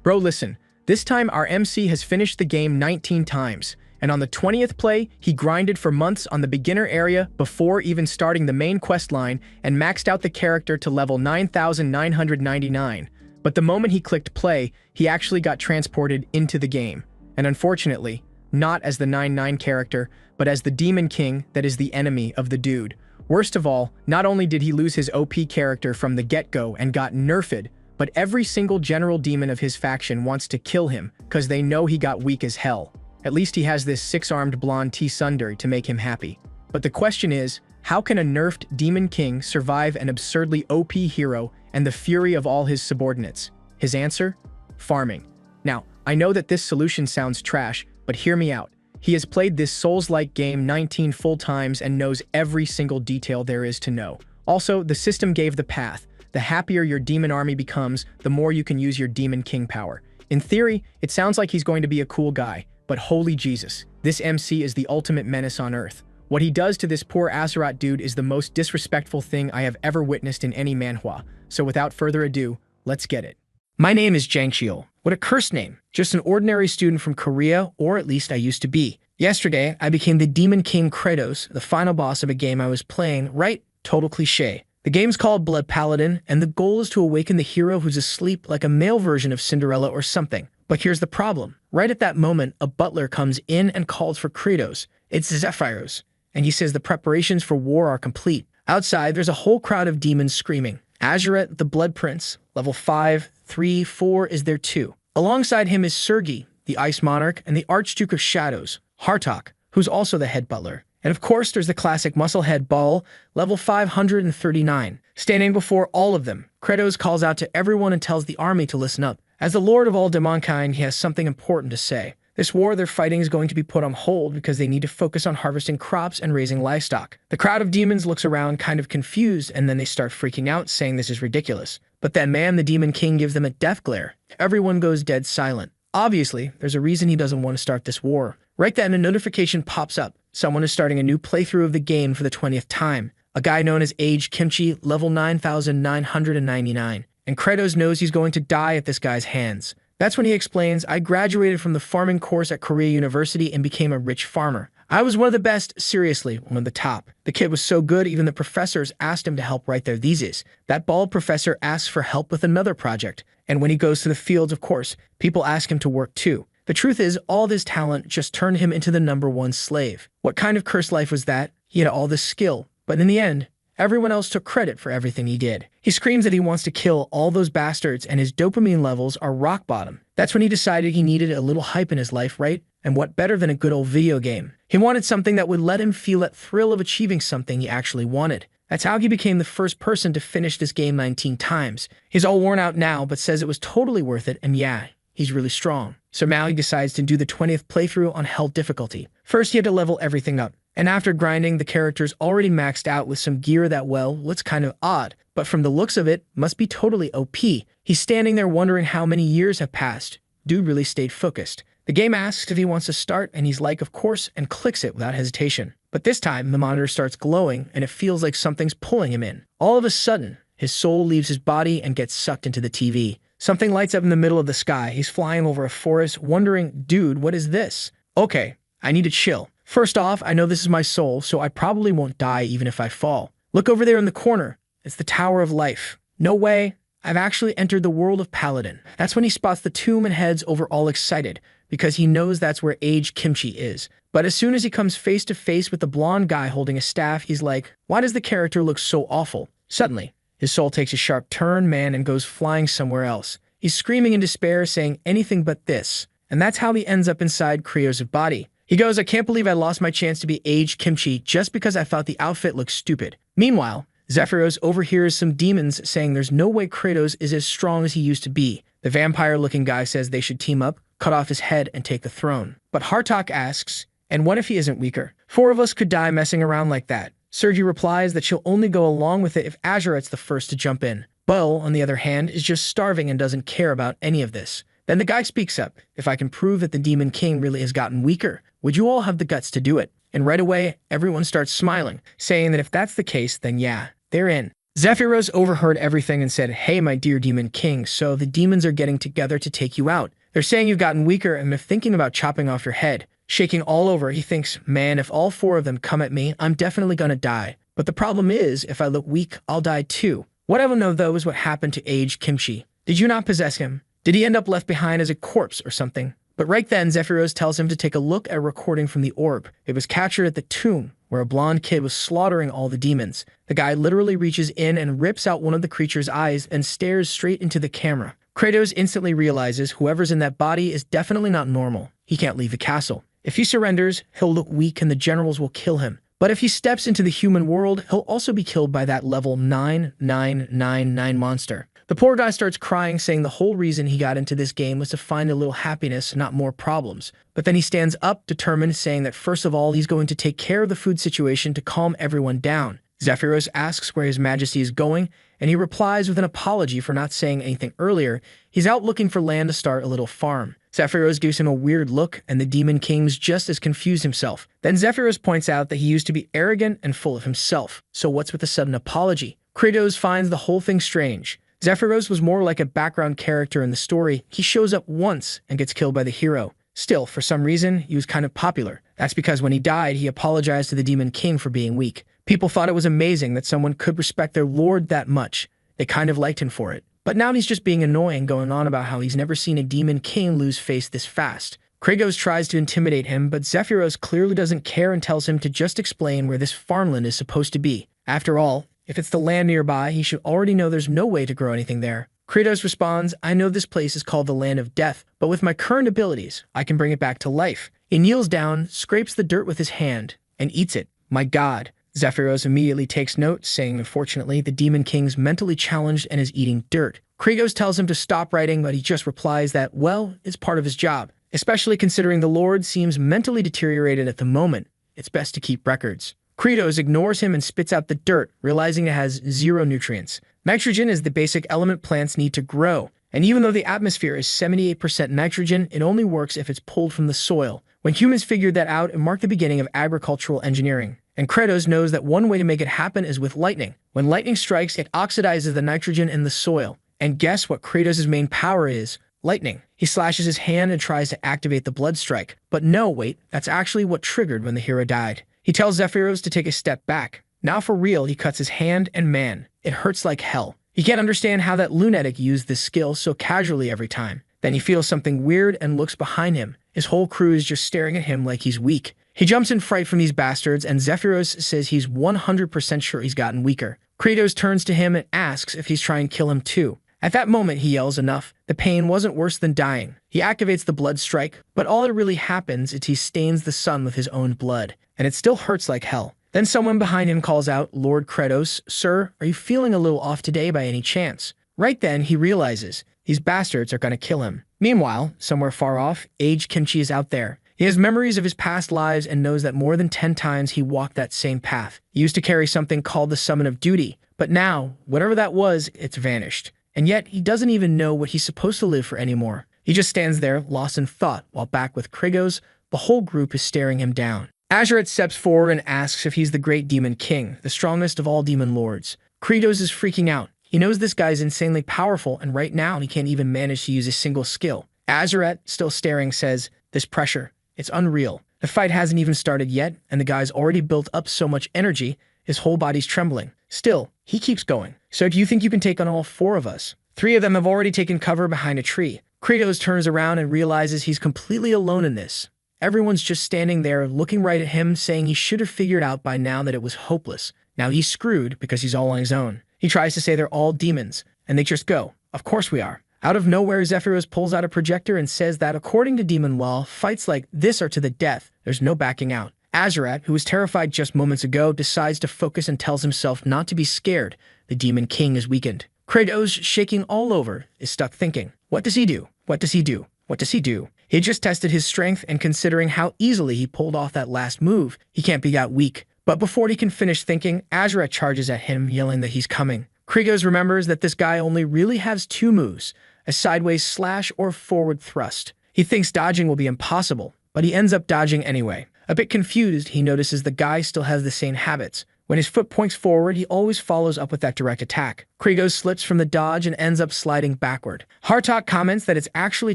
Bro, listen, this time our MC has finished the game 19 times, and on the 20th play, he grinded for months on the beginner area before even starting the main quest line and maxed out the character to level 9,999. But the moment he clicked play, he actually got transported into the game. And unfortunately, not as the 9-9 character, but as the Demon King that is the enemy of the dude. Worst of all, not only did he lose his OP character from the get-go and got nerfed, but every single general demon of his faction wants to kill him because they know he got weak as hell. At least he has this 6-armed blonde T-Sundari to make him happy. But the question is, how can a nerfed Demon King survive an absurdly OP hero and the fury of all his subordinates? His answer? Farming. Now, I know that this solution sounds trash, but hear me out. He has played this Souls-like game 19 full times and knows every single detail there is to know. Also, the system gave the path. The happier your demon army becomes, the more you can use your Demon King power. In theory, it sounds like he's going to be a cool guy, but holy Jesus, this MC is the ultimate menace on Earth. What he does to this poor Azeroth dude is the most disrespectful thing I have ever witnessed in any manhwa. So without further ado, let's get it. My name is Jangxiel. What a cursed name. Just an ordinary student from Korea, or at least I used to be. Yesterday, I became the Demon King Kratos, the final boss of a game I was playing, right? Total cliche. The game's called Blood Paladin, and the goal is to awaken the hero who's asleep like a male version of Cinderella or something. But here's the problem. Right at that moment, a butler comes in and calls for Kratos. It's Zephyros, and he says the preparations for war are complete. Outside, there's a whole crowd of demons screaming. Azuret, the Blood Prince, level 5, 3, 4 is there too. Alongside him is Sergi, the Ice Monarch, and the Archduke of Shadows, Hartok, who's also the head butler. And of course, there's the classic musclehead Baal, level 539. Standing before all of them, Kratos calls out to everyone and tells the army to listen up. As the Lord of all demonkind, he has something important to say. This war they're fighting is going to be put on hold because they need to focus on harvesting crops and raising livestock. The crowd of demons looks around kind of confused, and then they start freaking out, saying this is ridiculous. But then man, the Demon King gives them a death glare. Everyone goes dead silent. Obviously, there's a reason he doesn't want to start this war. Right then, a notification pops up. Someone is starting a new playthrough of the game for the 20th time. A guy known as Age Kimchi, level 9,999. And Kratos knows he's going to die at this guy's hands. That's when he explains, I graduated from the farming course at Korea University and became a rich farmer. I was one of the best, seriously, one of the top. The kid was so good, even the professors asked him to help write their thesis. That bald professor asks for help with another project. And when he goes to the fields, of course, people ask him to work too. The truth is, all this talent just turned him into the #1 slave. What kind of cursed life was that? He had all this skill, but in the end, everyone else took credit for everything he did. He screams that he wants to kill all those bastards and his dopamine levels are rock bottom. That's when he decided he needed a little hype in his life, right? And what better than a good old video game? He wanted something that would let him feel that thrill of achieving something he actually wanted. That's how he became the first person to finish this game 19 times. He's all worn out now, but says it was totally worth it, and yeah, he's really strong. So now he decides to do the 20th playthrough on Hell difficulty. First, he had to level everything up. And after grinding, the character's already maxed out with some gear that, well, looks kind of odd. But from the looks of it, must be totally OP. He's standing there wondering how many years have passed. Dude really stayed focused. The game asks if he wants to start, and he's like, of course, and clicks it without hesitation. But this time, the monitor starts glowing, and it feels like something's pulling him in. All of a sudden, his soul leaves his body and gets sucked into the TV. Something lights up in the middle of the sky. He's flying over a forest, wondering, dude, what is this? Okay, I need to chill. First off, I know this is my soul, so I probably won't die even if I fall. Look over there in the corner. It's the Tower of Life. No way. I've actually entered the world of Paladin. That's when he spots the tomb and heads over all excited, because he knows that's where Age Kimchi is. But as soon as he comes face to face with the blonde guy holding a staff, he's like, why does the character look so awful? Suddenly, his soul takes a sharp turn, man, and goes flying somewhere else. He's screaming in despair, saying anything but this. And that's how he ends up inside Kratos' body. He goes, I can't believe I lost my chance to be Age Kimchi just because I thought the outfit looked stupid. Meanwhile, Zephyros overhears some demons saying there's no way Kratos is as strong as he used to be. The vampire-looking guy says they should team up, cut off his head, and take the throne. But Hartok asks, and what if he isn't weaker? 4 of us could die messing around like that. Sergi replies that she'll only go along with it if Azuret's the first to jump in. Baal, on the other hand, is just starving and doesn't care about any of this. Then the guy speaks up. If I can prove that the Demon King really has gotten weaker, would you all have the guts to do it? And right away, everyone starts smiling, saying that if that's the case, then yeah, they're in. Zephyros overheard everything and said, "Hey, my dear Demon King, so the demons are getting together to take you out. They're saying you've gotten weaker and they're thinking about chopping off your head." Shaking all over, he thinks, "Man, if all four of them come at me, I'm definitely gonna die. But the problem is, if I look weak, I'll die too." What I will know, though, is what happened to aged Kimchi. Did you not possess him? Did he end up left behind as a corpse or something? But right then, Zephyros tells him to take a look at a recording from the orb. It was captured at the tomb, where a blonde kid was slaughtering all the demons. The guy literally reaches in and rips out one of the creature's eyes and stares straight into the camera. Kratos instantly realizes whoever's in that body is definitely not normal. He can't leave the castle. If he surrenders, he'll look weak and the generals will kill him. But if he steps into the human world, he'll also be killed by that level 9999 monster. The poor guy starts crying, saying the whole reason he got into this game was to find a little happiness, not more problems. But then he stands up, determined, saying that first of all, he's going to take care of the food situation to calm everyone down. Zephyros asks where His Majesty is going, and he replies with an apology for not saying anything earlier. He's out looking for land to start a little farm. Zephyros gives him a weird look, and the Demon King's just as confused himself. Then Zephyros points out that he used to be arrogant and full of himself. So what's with the sudden apology? Kratos finds the whole thing strange. Zephyros was more like a background character in the story. He shows up once and gets killed by the hero. Still, for some reason, he was kind of popular. That's because when he died, he apologized to the Demon King for being weak. People thought it was amazing that someone could respect their lord that much. They kind of liked him for it. But now he's just being annoying, going on about how he's never seen a Demon King lose face this fast. Kratos tries to intimidate him, but Zephyros clearly doesn't care and tells him to just explain where this farmland is supposed to be. After all, if it's the land nearby, he should already know there's no way to grow anything there. Kratos responds, "I know this place is called the Land of Death, but with my current abilities, I can bring it back to life." He kneels down, scrapes the dirt with his hand, and eats it. My God. Zephyros immediately takes note, saying unfortunately the Demon King's mentally challenged and is eating dirt. Kratos tells him to stop writing, but he just replies that, well, it's part of his job. Especially considering the Lord seems mentally deteriorated at the moment, it's best to keep records. Kratos ignores him and spits out the dirt, realizing it has zero nutrients. Nitrogen is the basic element plants need to grow, and even though the atmosphere is 78% nitrogen, it only works if it's pulled from the soil. When humans figured that out, it marked the beginning of agricultural engineering. And Kratos knows that one way to make it happen is with lightning. When lightning strikes, it oxidizes the nitrogen in the soil. And guess what Kratos' main power is? Lightning. He slashes his hand and tries to activate the blood strike. But no, wait, that's actually what triggered when the hero died. He tells Zephyros to take a step back. Now for real, he cuts his hand, and man, it hurts like hell. He can't understand how that lunatic used this skill so casually every time. Then he feels something weird and looks behind him. His whole crew is just staring at him like he's weak. He jumps in fright from these bastards, and Zephyros says he's 100% sure he's gotten weaker. Kratos turns to him and asks if he's trying to kill him too. At that moment, he yells enough. The pain wasn't worse than dying. He activates the blood strike, but all that really happens is he stains the sun with his own blood, and it still hurts like hell. Then someone behind him calls out, "Lord Kratos, sir, are you feeling a little off today by any chance?" Right then, he realizes these bastards are going to kill him. Meanwhile, somewhere far off, aged Kimchi is out there. He has memories of his past lives and knows that more than 10 times he walked that same path. He used to carry something called the Summon of Duty, but now, whatever that was, it's vanished. And yet, he doesn't even know what he's supposed to live for anymore. He just stands there, lost in thought, while back with Kratos, the whole group is staring him down. Azuret steps forward and asks if he's the great Demon King, the strongest of all demon lords. Kratos is freaking out. He knows this guy's insanely powerful, and right now he can't even manage to use a single skill. Azuret, still staring, says, "This pressure, it's unreal. The fight hasn't even started yet, and the guy's already built up so much energy, his whole body's trembling. Still, he keeps going. So do you think you can take on all four of us?" 3 of them have already taken cover behind a tree. Kratos turns around and realizes he's completely alone in this. Everyone's just standing there, looking right at him, saying he should have figured out by now that it was hopeless. Now he's screwed because he's all on his own. He tries to say they're all demons, and they just go, "Of course we are." Out of nowhere, Zephyros pulls out a projector and says that according to Demon Law, fights like this are to the death. There's no backing out. Azuret, who was terrified just moments ago, decides to focus and tells himself not to be scared. The Demon King is weakened. Kratos, shaking all over, is stuck thinking, what does he do? What does he do? What does he do? He just tested his strength, and considering how easily he pulled off that last move, he can't be that weak. But before he can finish thinking, Azuret charges at him, yelling that he's coming. Kratos remembers that this guy only really has 2 moves, a sideways slash or forward thrust. He thinks dodging will be impossible, but he ends up dodging anyway. A bit confused, he notices the guy still has the same habits, When his foot points forward, he always follows up with that direct attack. Kratos slips from the dodge and ends up sliding backward. Hartok comments that it's actually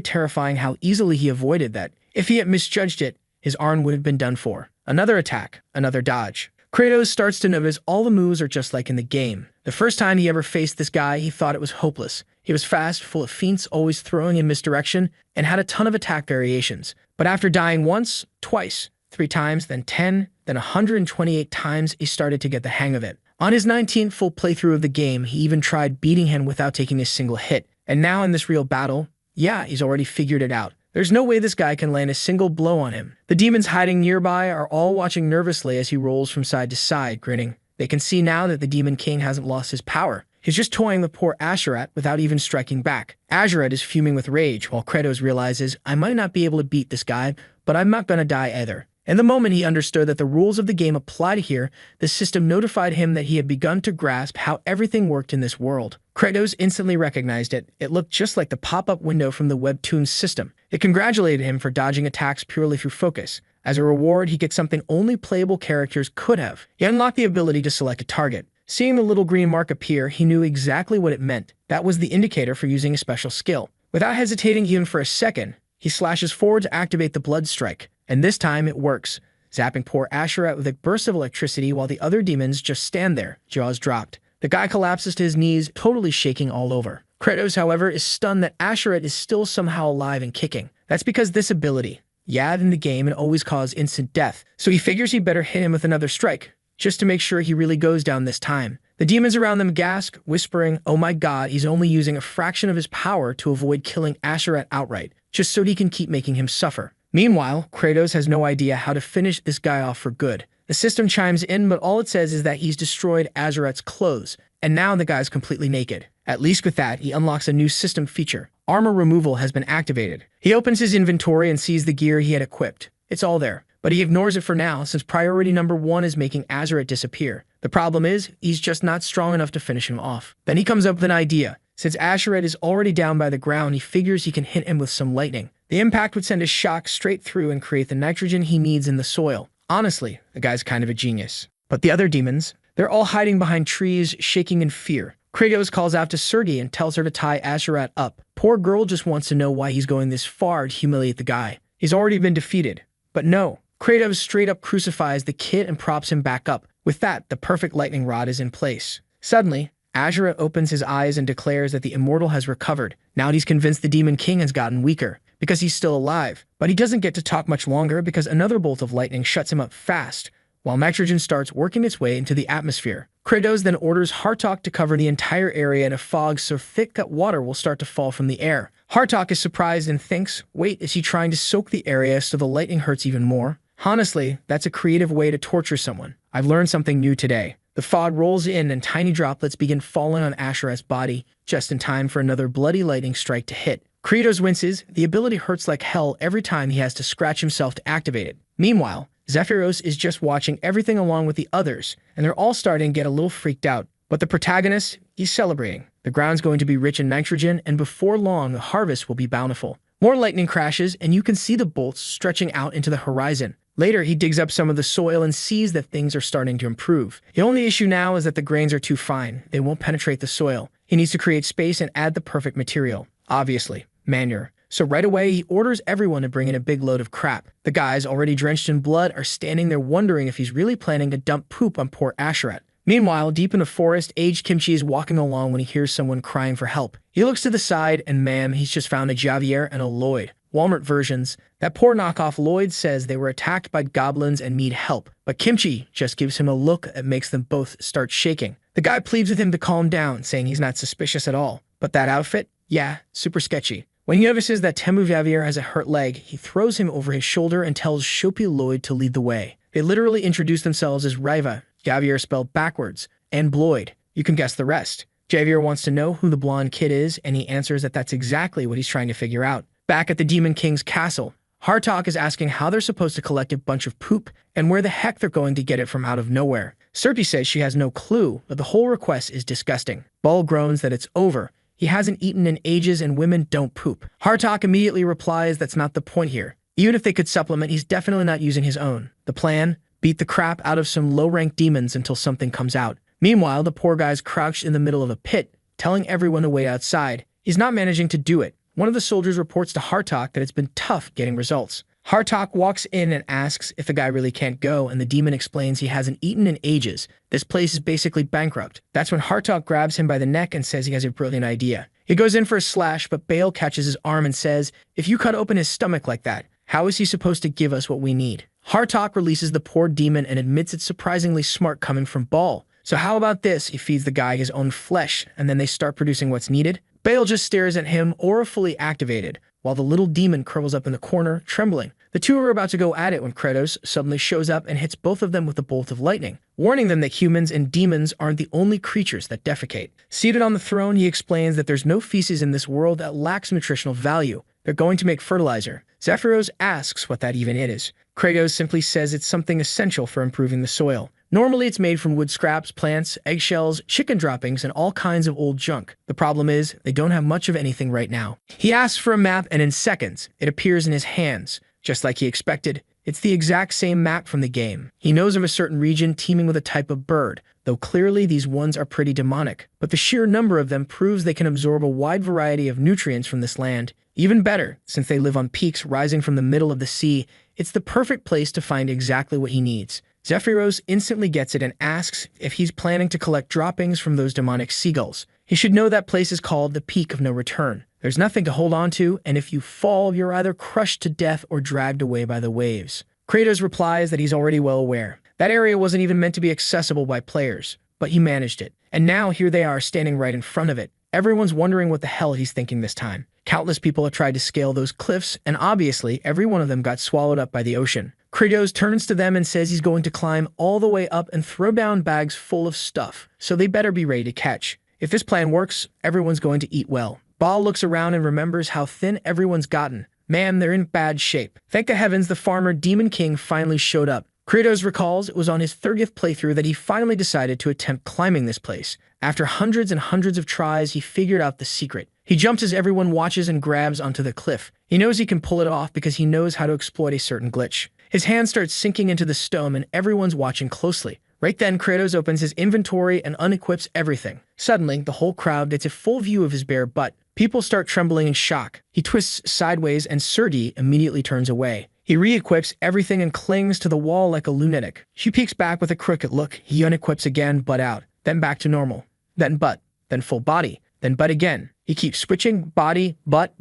terrifying how easily he avoided that. If he had misjudged it, his arm would have been done for. Another attack, another dodge. Kratos starts to notice all the moves are just like in the game. The first time he ever faced this guy, he thought it was hopeless. He was fast, full of feints, always throwing in misdirection, and had a ton of attack variations. But after dying once, twice, 3 times, then 10, then 128 times, he started to get the hang of it. On his 19th full playthrough of the game, he even tried beating him without taking a single hit. And now in this real battle, yeah, he's already figured it out. There's no way this guy can land a single blow on him. The demons hiding nearby are all watching nervously as he rolls from side to side, grinning. They can see now that the Demon King hasn't lost his power. He's just toying with poor Azurat without even striking back. Azurat is fuming with rage, while Kratos realizes, I might not be able to beat this guy, but I'm not gonna die either. And the moment he understood that the rules of the game applied here, the system notified him that he had begun to grasp how everything worked in this world. Kratos instantly recognized it. It looked just like the pop-up window from the Webtoons system. It congratulated him for dodging attacks purely through focus. As a reward, he gets something only playable characters could have. He unlocked the ability to select a target. Seeing the little green mark appear, he knew exactly what it meant. That was the indicator for using a special skill. Without hesitating even for a second, he slashes forward to activate the Blood Strike. And this time it works, zapping poor Azurat with a burst of electricity while the other demons just stand there, jaws dropped. The guy collapses to his knees, totally shaking all over. Kratos, however, is stunned that Azurat is still somehow alive and kicking. That's because this ability, in the game, it always caused instant death, so he figures he better hit him with another strike, just to make sure he really goes down this time. The demons around them gasp, whispering, oh my god, he's only using a fraction of his power to avoid killing Azurat outright, just so he can keep making him suffer. Meanwhile, Kratos has no idea how to finish this guy off for good. The system chimes in, but all it says is that he's destroyed Azurat's clothes, and now the guy's completely naked. At least with that, he unlocks a new system feature. Armor removal has been activated. He opens his inventory and sees the gear he had equipped. It's all there, but he ignores it for now since priority number 1 is making Azurat disappear. The problem is, he's just not strong enough to finish him off. Then he comes up with an idea. Since Azurat is already down by the ground, he figures he can hit him with some lightning. The impact would send a shock straight through and create the nitrogen he needs in the soil. Honestly, the guy's kind of a genius. But the other demons, they're all hiding behind trees, shaking in fear. Kratos calls out to Sergei and tells her to tie Azurat up. Poor girl just wants to know why he's going this far to humiliate the guy. He's already been defeated. But no, Kratos straight up crucifies the kid and props him back up. With that, the perfect lightning rod is in place. Suddenly, Azurat opens his eyes and declares that the immortal has recovered. Now he's convinced the Demon King has gotten weaker, because he's still alive. But he doesn't get to talk much longer because another bolt of lightning shuts him up fast, while nitrogen starts working its way into the atmosphere. Kratos then orders Hartok to cover the entire area in a fog so thick that water will start to fall from the air. Hartok is surprised and thinks, wait, is he trying to soak the area so the lightning hurts even more? Honestly, that's a creative way to torture someone. I've learned something new today. The fog rolls in and tiny droplets begin falling on Azurat's body, just in time for another bloody lightning strike to hit. Kratos winces. The ability hurts like hell every time he has to scratch himself to activate it. Meanwhile, Zephyros is just watching everything along with the others, and they're all starting to get a little freaked out. But the protagonist, he's celebrating. The ground's going to be rich in nitrogen, and before long, the harvest will be bountiful. More lightning crashes, and you can see the bolts stretching out into the horizon. Later, he digs up some of the soil and sees that things are starting to improve. The only issue now is that the grains are too fine. They won't penetrate the soil. He needs to create space and add the perfect material. Obviously, manure. So right away, he orders everyone to bring in a big load of crap. The guys, already drenched in blood, are standing there wondering if he's really planning to dump poop on poor Azurat. Meanwhile, deep in the forest, aged Kimchi is walking along when he hears someone crying for help. He looks to the side, and ma'am, he's just found a Javier and a Lloyd. Walmart versions. That poor knockoff Lloyd says they were attacked by goblins and need help, but Kimchi just gives him a look that makes them both start shaking. The guy pleads with him to calm down, saying he's not suspicious at all. But that outfit? Yeah, super sketchy. When he notices that Temu Javier has a hurt leg, he throws him over his shoulder and tells Shopi Lloyd to lead the way. They literally introduce themselves as Riva, Javier spelled backwards, and Bloyd. You can guess the rest. Javier wants to know who the blonde kid is, and he answers that that's exactly what he's trying to figure out. Back at the Demon King's castle, Hartok is asking how they're supposed to collect a bunch of poop and where the heck they're going to get it from out of nowhere. Serpi says she has no clue, but the whole request is disgusting. Ball groans that it's over. He hasn't eaten in ages and women don't poop. Hartok immediately replies that's not the point here. Even if they could supplement, he's definitely not using his own. The plan? beat the crap out of some low-ranked demons until something comes out. Meanwhile, the poor guy's crouched in the middle of a pit, telling everyone to wait outside. He's not managing to do it. One of the soldiers reports to Hartok that it's been tough getting results. Hartok walks in and asks if the guy really can't go, and the demon explains he hasn't eaten in ages. This place is basically bankrupt. That's when Hartok grabs him by the neck and says he has a brilliant idea. He goes in for a slash, but Bale catches his arm and says, if you cut open his stomach like that, how is he supposed to give us what we need? Hartok releases the poor demon and admits it's surprisingly smart coming from Ball. So how about this? He feeds the guy his own flesh, and then they start producing what's needed? Bale just stares at him, aura fully activated, while the little demon curls up in the corner, trembling. The two are about to go at it when Kratos suddenly shows up and hits both of them with a bolt of lightning, warning them that humans and demons aren't the only creatures that defecate. Seated on the throne, he explains that there's no feces in this world that lacks nutritional value. They're going to make fertilizer. Zephyros asks what that even is. Kratos simply says it's something essential for improving the soil. Normally, it's made from wood scraps, plants, eggshells, chicken droppings, and all kinds of old junk. The problem is, they don't have much of anything right now. He asks for a map, and in seconds, it appears in his hands. Just like he expected, it's the exact same map from the game. He knows of a certain region teeming with a type of bird, though clearly these ones are pretty demonic. But the sheer number of them proves they can absorb a wide variety of nutrients from this land. Even better, since they live on peaks rising from the middle of the sea, it's the perfect place to find exactly what he needs. Zephyros instantly gets it and asks if he's planning to collect droppings from those demonic seagulls. He should know that place is called the Peak of No Return. There's nothing to hold on to, and if you fall, you're either crushed to death or dragged away by the waves. Kratos replies that he's already well aware. That area wasn't even meant to be accessible by players, but he managed it. And now here they are standing right in front of it. Everyone's wondering what the hell he's thinking this time. Countless people have tried to scale those cliffs, and obviously every one of them got swallowed up by the ocean. Kratos turns to them and says he's going to climb all the way up and throw down bags full of stuff, so they better be ready to catch. If this plan works, everyone's going to eat well. Baal looks around and remembers how thin everyone's gotten. Man, they're in bad shape. Thank the heavens the farmer Demon King finally showed up. Kratos recalls it was on his 30th playthrough that he finally decided to attempt climbing this place. After hundreds and hundreds of tries, he figured out the secret. He jumps as everyone watches and grabs onto the cliff. He knows he can pull it off because he knows how to exploit a certain glitch. His hand starts sinking into the stone and everyone's watching closely. Right then, Kratos opens his inventory and unequips everything. Suddenly, the whole crowd gets a full view of his bare butt. People start trembling in shock. He twists sideways and Serdi immediately turns away. He re-equips everything and clings to the wall like a lunatic. She peeks back with a crooked look. He unequips again, butt out. Then back to normal. Then butt. Then full body. Then butt again. He keeps switching body, butt,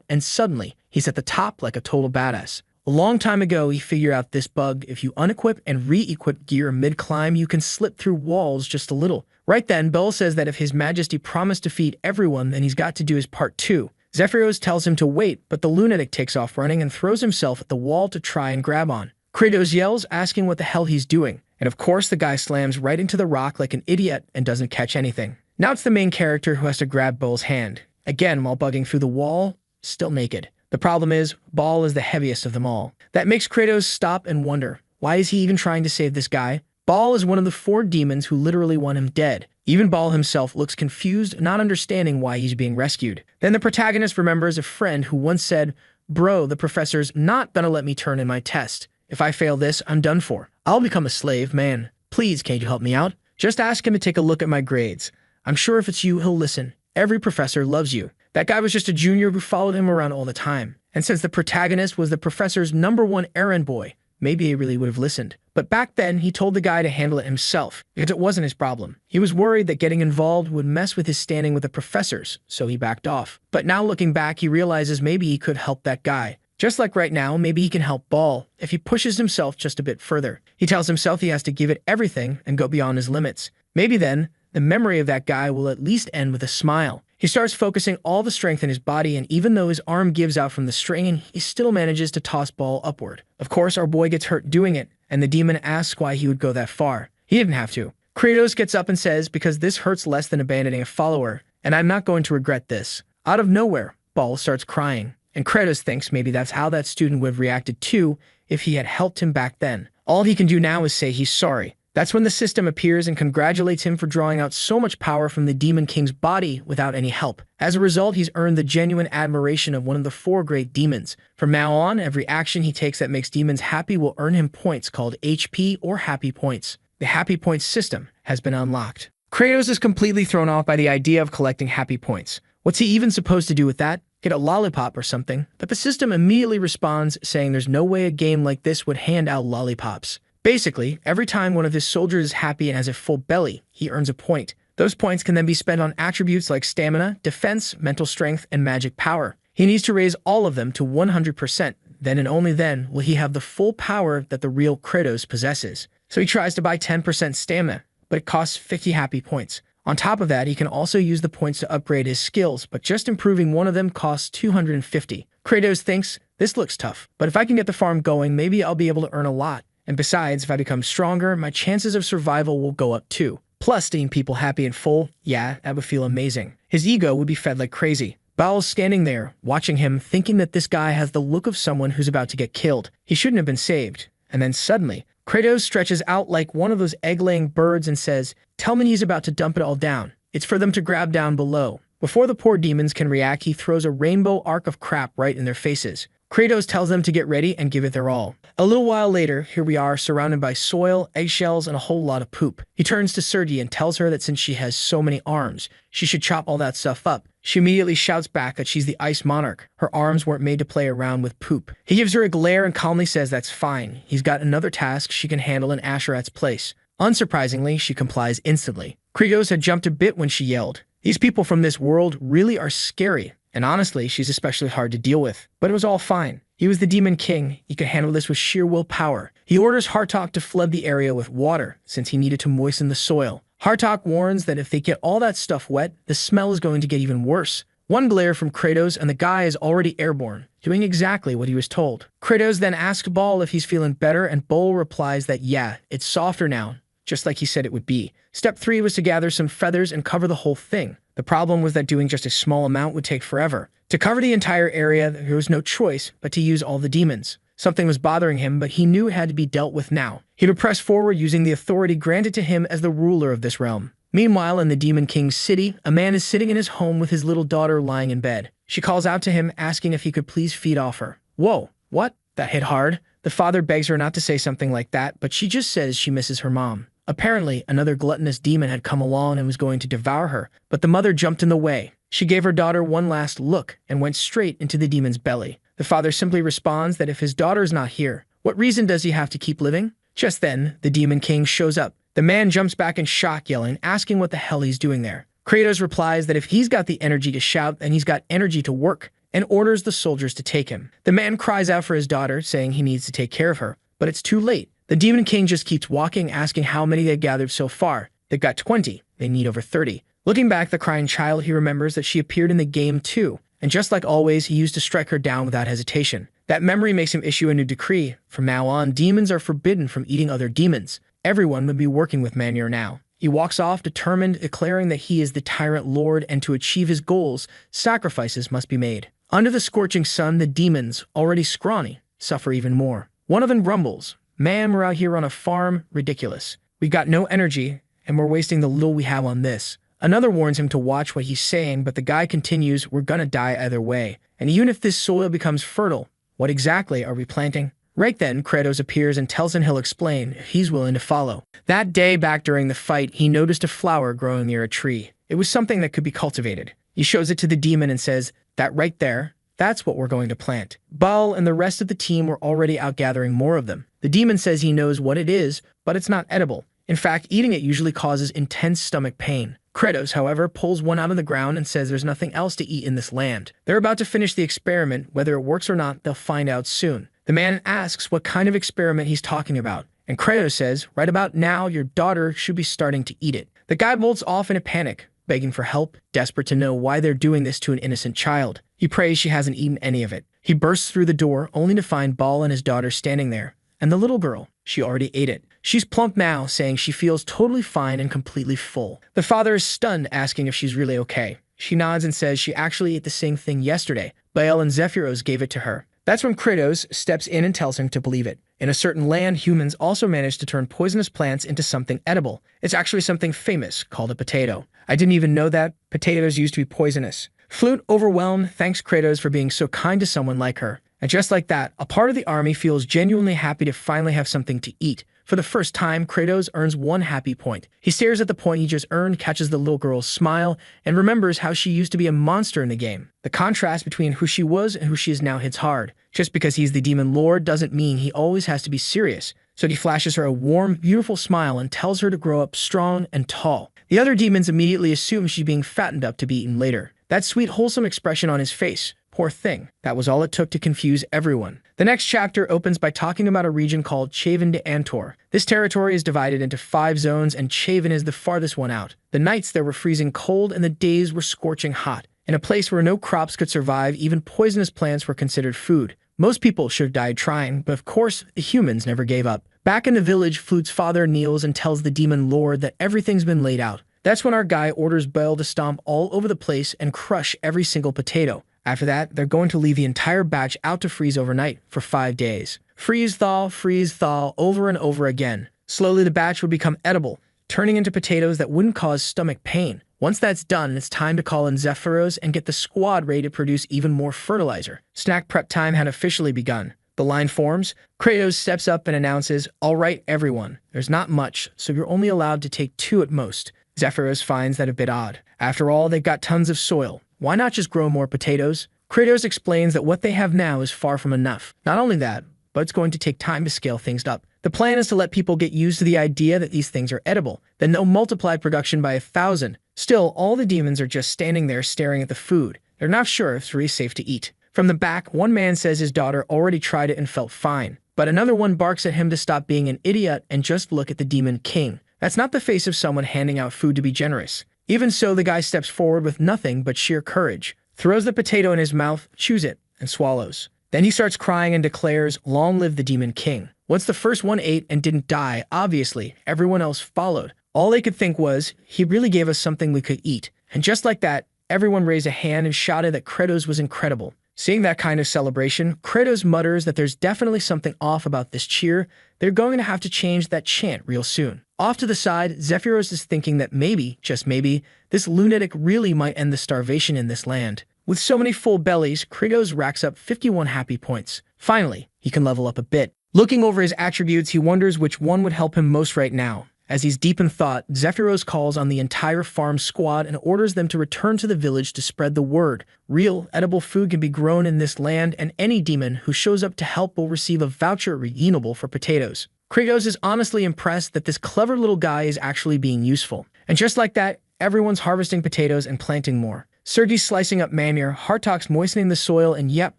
and suddenly, he's at the top like a total badass. A long time ago, he figured out this bug. If you unequip and re-equip gear mid-climb, you can slip through walls just a little. Right then, Bel says that if His Majesty promised to feed everyone, then he's got to do his part too. Zephyros tells him to wait, but the lunatic takes off running and throws himself at the wall to try and grab on. Kratos yells, asking what the hell he's doing. And of course, the guy slams right into the rock like an idiot and doesn't catch anything. Now it's the main character who has to grab Bel's hand. Again, while bugging through the wall, still naked. The problem is, Baal is the heaviest of them all. That makes Kratos stop and wonder, why is he even trying to save this guy? Baal is one of the 4 demons who literally want him dead. Even Baal himself looks confused, not understanding why he's being rescued. Then the protagonist remembers a friend who once said, "Bro, the professor's not gonna let me turn in my test. If I fail this, I'm done for. I'll become a slave, man. Please, can't you help me out? Just ask him to take a look at my grades. I'm sure if it's you, he'll listen. Every professor loves you." That guy was just a junior who followed him around all the time. And since the protagonist was the professor's #1 errand boy, maybe he really would have listened. But back then, he told the guy to handle it himself, because it wasn't his problem. He was worried that getting involved would mess with his standing with the professors, so he backed off. But now looking back, he realizes maybe he could help that guy. Just like right now, maybe he can help Baal if he pushes himself just a bit further. He tells himself he has to give it everything and go beyond his limits. Maybe then, the memory of that guy will at least end with a smile. He starts focusing all the strength in his body, and even though his arm gives out from the strain, he still manages to toss Baal upward. Of course, our boy gets hurt doing it, and the demon asks why he would go that far. He didn't have to. Kratos gets up and says, because this hurts less than abandoning a follower, and I'm not going to regret this. Out of nowhere, Baal starts crying, and Kratos thinks maybe that's how that student would have reacted too if he had helped him back then. All he can do now is say he's sorry. That's when the system appears and congratulates him for drawing out so much power from the Demon King's body without any help. As a result, he's earned the genuine admiration of one of the four great demons. From now on, every action he takes that makes demons happy will earn him points called HP or happy points. The happy points system has been unlocked. Kratos is completely thrown off by the idea of collecting happy points. What's he even supposed to do with that? Get a lollipop or something? But the system immediately responds, saying there's no way a game like this would hand out lollipops. Basically, every time one of his soldiers is happy and has a full belly, he earns a point. Those points can then be spent on attributes like stamina, defense, mental strength, and magic power. He needs to raise all of them to 100%. Then and only then will he have the full power that the real Kratos possesses. So he tries to buy 10% stamina, but it costs 50 happy points. On top of that, he can also use the points to upgrade his skills, but just improving one of them costs 250. Kratos thinks, this looks tough, but if I can get the farm going, maybe I'll be able to earn a lot. And besides, if I become stronger, my chances of survival will go up too. Plus, seeing people happy and full, yeah, that would feel amazing. His ego would be fed like crazy. Baal's standing there, watching him, thinking that this guy has the look of someone who's about to get killed. He shouldn't have been saved. And then suddenly, Kratos stretches out like one of those egg-laying birds and says, tell me he's about to dump it all down. It's for them to grab down below. Before the poor demons can react, he throws a rainbow arc of crap right in their faces. Kratos tells them to get ready and give it their all. A little while later, here we are surrounded by soil, eggshells, and a whole lot of poop. He turns to Sergi and tells her that since she has so many arms, she should chop all that stuff up. She immediately shouts back that she's the Ice Monarch. Her arms weren't made to play around with poop. He gives her a glare and calmly says that's fine. He's got another task she can handle in Asherat's place. Unsurprisingly, she complies instantly. Kratos had jumped a bit when she yelled. These people from this world really are scary. And honestly, she's especially hard to deal with. But it was all fine. He was the Demon King. He could handle this with sheer willpower. He orders Hartok to flood the area with water, since he needed to moisten the soil. Hartok warns that if they get all that stuff wet, the smell is going to get even worse. One glare from Kratos and the guy is already airborne, doing exactly what he was told. Kratos then asks Baal if he's feeling better, and Baal replies that yeah, it's softer now, just like he said it would be. Step 3 was to gather some feathers and cover the whole thing. The problem was that doing just a small amount would take forever. To cover the entire area, there was no choice but to use all the demons. Something was bothering him, but he knew it had to be dealt with now. He would press forward using the authority granted to him as the ruler of this realm. Meanwhile, in the Demon King's city, a man is sitting in his home with his little daughter lying in bed. She calls out to him, asking if he could please feed off her. Whoa, what? That hit hard. The father begs her not to say something like that, but she just says she misses her mom. Apparently, another gluttonous demon had come along and was going to devour her, but the mother jumped in the way. She gave her daughter one last look and went straight into the demon's belly. The father simply responds that if his daughter is not here, what reason does he have to keep living? Just then, the Demon King shows up. The man jumps back in shock, yelling, asking what the hell he's doing there. Kratos replies that if he's got the energy to shout, then he's got energy to work, and orders the soldiers to take him. The man cries out for his daughter, saying he needs to take care of her, but it's too late. The Demon King just keeps walking, asking how many they've gathered so far. They've got 20. They need over 30. Looking back, the crying child, he remembers that she appeared in the game too, and just like always, he used to strike her down without hesitation. That memory makes him issue a new decree. From now on, demons are forbidden from eating other demons. Everyone would be working with Manhwa now. He walks off, determined, declaring that he is the tyrant lord, and to achieve his goals, sacrifices must be made. Under the scorching sun, the demons, already scrawny, suffer even more. One of them grumbles, "Man, we're out here on a farm, ridiculous. We got no energy, and we're wasting the little we have on this." Another warns him to watch what he's saying, but the guy continues, "We're gonna die either way. And even if this soil becomes fertile, what exactly are we planting?" Right then, Kratos appears and tells him he'll explain if he's willing to follow. That day, back during the fight, he noticed a flower growing near a tree. It was something that could be cultivated. He shows it to the demon and says, "That right there, that's what we're going to plant." Baal and the rest of the team were already out gathering more of them. The demon says he knows what it is, but it's not edible. In fact, eating it usually causes intense stomach pain. Kratos, however, pulls one out of the ground and says there's nothing else to eat in this land. They're about to finish the experiment. Whether it works or not, they'll find out soon. The man asks what kind of experiment he's talking about, and Kratos says, "Right about now, your daughter should be starting to eat it." The guy bolts off in a panic, begging for help, desperate to know why they're doing this to an innocent child. He prays she hasn't eaten any of it. He bursts through the door, only to find Baal and his daughter standing there. And the little girl, she already ate it. She's plump now, saying she feels totally fine and completely full. The father is stunned, asking if she's really okay. She nods and says she actually ate the same thing yesterday. Baal and Zephyros gave it to her. That's when Kratos steps in and tells him to believe it. In a certain land, humans also managed to turn poisonous plants into something edible. It's actually something famous called a potato. I didn't even know that. Potatoes used to be poisonous. Flute, overwhelmed, thanks Kratos for being so kind to someone like her. And just like that, a part of the army feels genuinely happy to finally have something to eat. For the first time, Kratos earns one happy point. He stares at the point he just earned, catches the little girl's smile, and remembers how she used to be a monster in the game. The contrast between who she was and who she is now hits hard. Just because he's the demon lord doesn't mean he always has to be serious. So he flashes her a warm, beautiful smile and tells her to grow up strong and tall. The other demons immediately assume she's being fattened up to be eaten later. That sweet, wholesome expression on his face. Poor thing. That was all it took to confuse everyone. The next chapter opens by talking about a region called Chaven de Antor. This territory is divided into 5 zones, and Chaven is the farthest one out. The nights there were freezing cold, and the days were scorching hot. In a place where no crops could survive, even poisonous plants were considered food. Most people should have died trying, but of course, the humans never gave up. Back in the village, Flute's father kneels and tells the demon lord that everything's been laid out. That's when our guy orders Belle to stomp all over the place and crush every single potato. After that, they're going to leave the entire batch out to freeze overnight for 5 days. Freeze, thaw, over and over again. Slowly the batch would become edible, turning into potatoes that wouldn't cause stomach pain. Once that's done, it's time to call in Zephyros and get the squad ready to produce even more fertilizer. Snack prep time had officially begun. The line forms. Kratos steps up and announces, "All right, everyone. There's not much, so you're only allowed to take 2 at most." Zephyros finds that a bit odd. After all, they've got tons of soil. Why not just grow more potatoes? Kratos explains that what they have now is far from enough. Not only that, but it's going to take time to scale things up. The plan is to let people get used to the idea that these things are edible, then they'll multiply production by 1,000. Still, all the demons are just standing there staring at the food. They're not sure if it's really safe to eat. From the back, one man says his daughter already tried it and felt fine. But another one barks at him to stop being an idiot and just look at the demon king. That's not the face of someone handing out food to be generous. Even so, the guy steps forward with nothing but sheer courage, throws the potato in his mouth, chews it, and swallows. Then he starts crying and declares, "Long live the demon king." Once the first one ate and didn't die, obviously, everyone else followed. All they could think was, he really gave us something we could eat. And just like that, everyone raised a hand and shouted that Kratos was incredible. Seeing that kind of celebration, Kratos mutters that there's definitely something off about this cheer. They're going to have to change that chant real soon. Off to the side, Zephyros is thinking that maybe, just maybe, this lunatic really might end the starvation in this land. With so many full bellies, Kratos racks up 51 happy points. Finally, he can level up a bit. Looking over his attributes, he wonders which one would help him most right now. As he's deep in thought, Zephyros calls on the entire farm squad and orders them to return to the village to spread the word. Real, edible food can be grown in this land, and any demon who shows up to help will receive a voucher redeemable for potatoes. Kratos is honestly impressed that this clever little guy is actually being useful. And just like that, everyone's harvesting potatoes and planting more. Sergei's slicing up manure, Hartok's moistening the soil, and yep,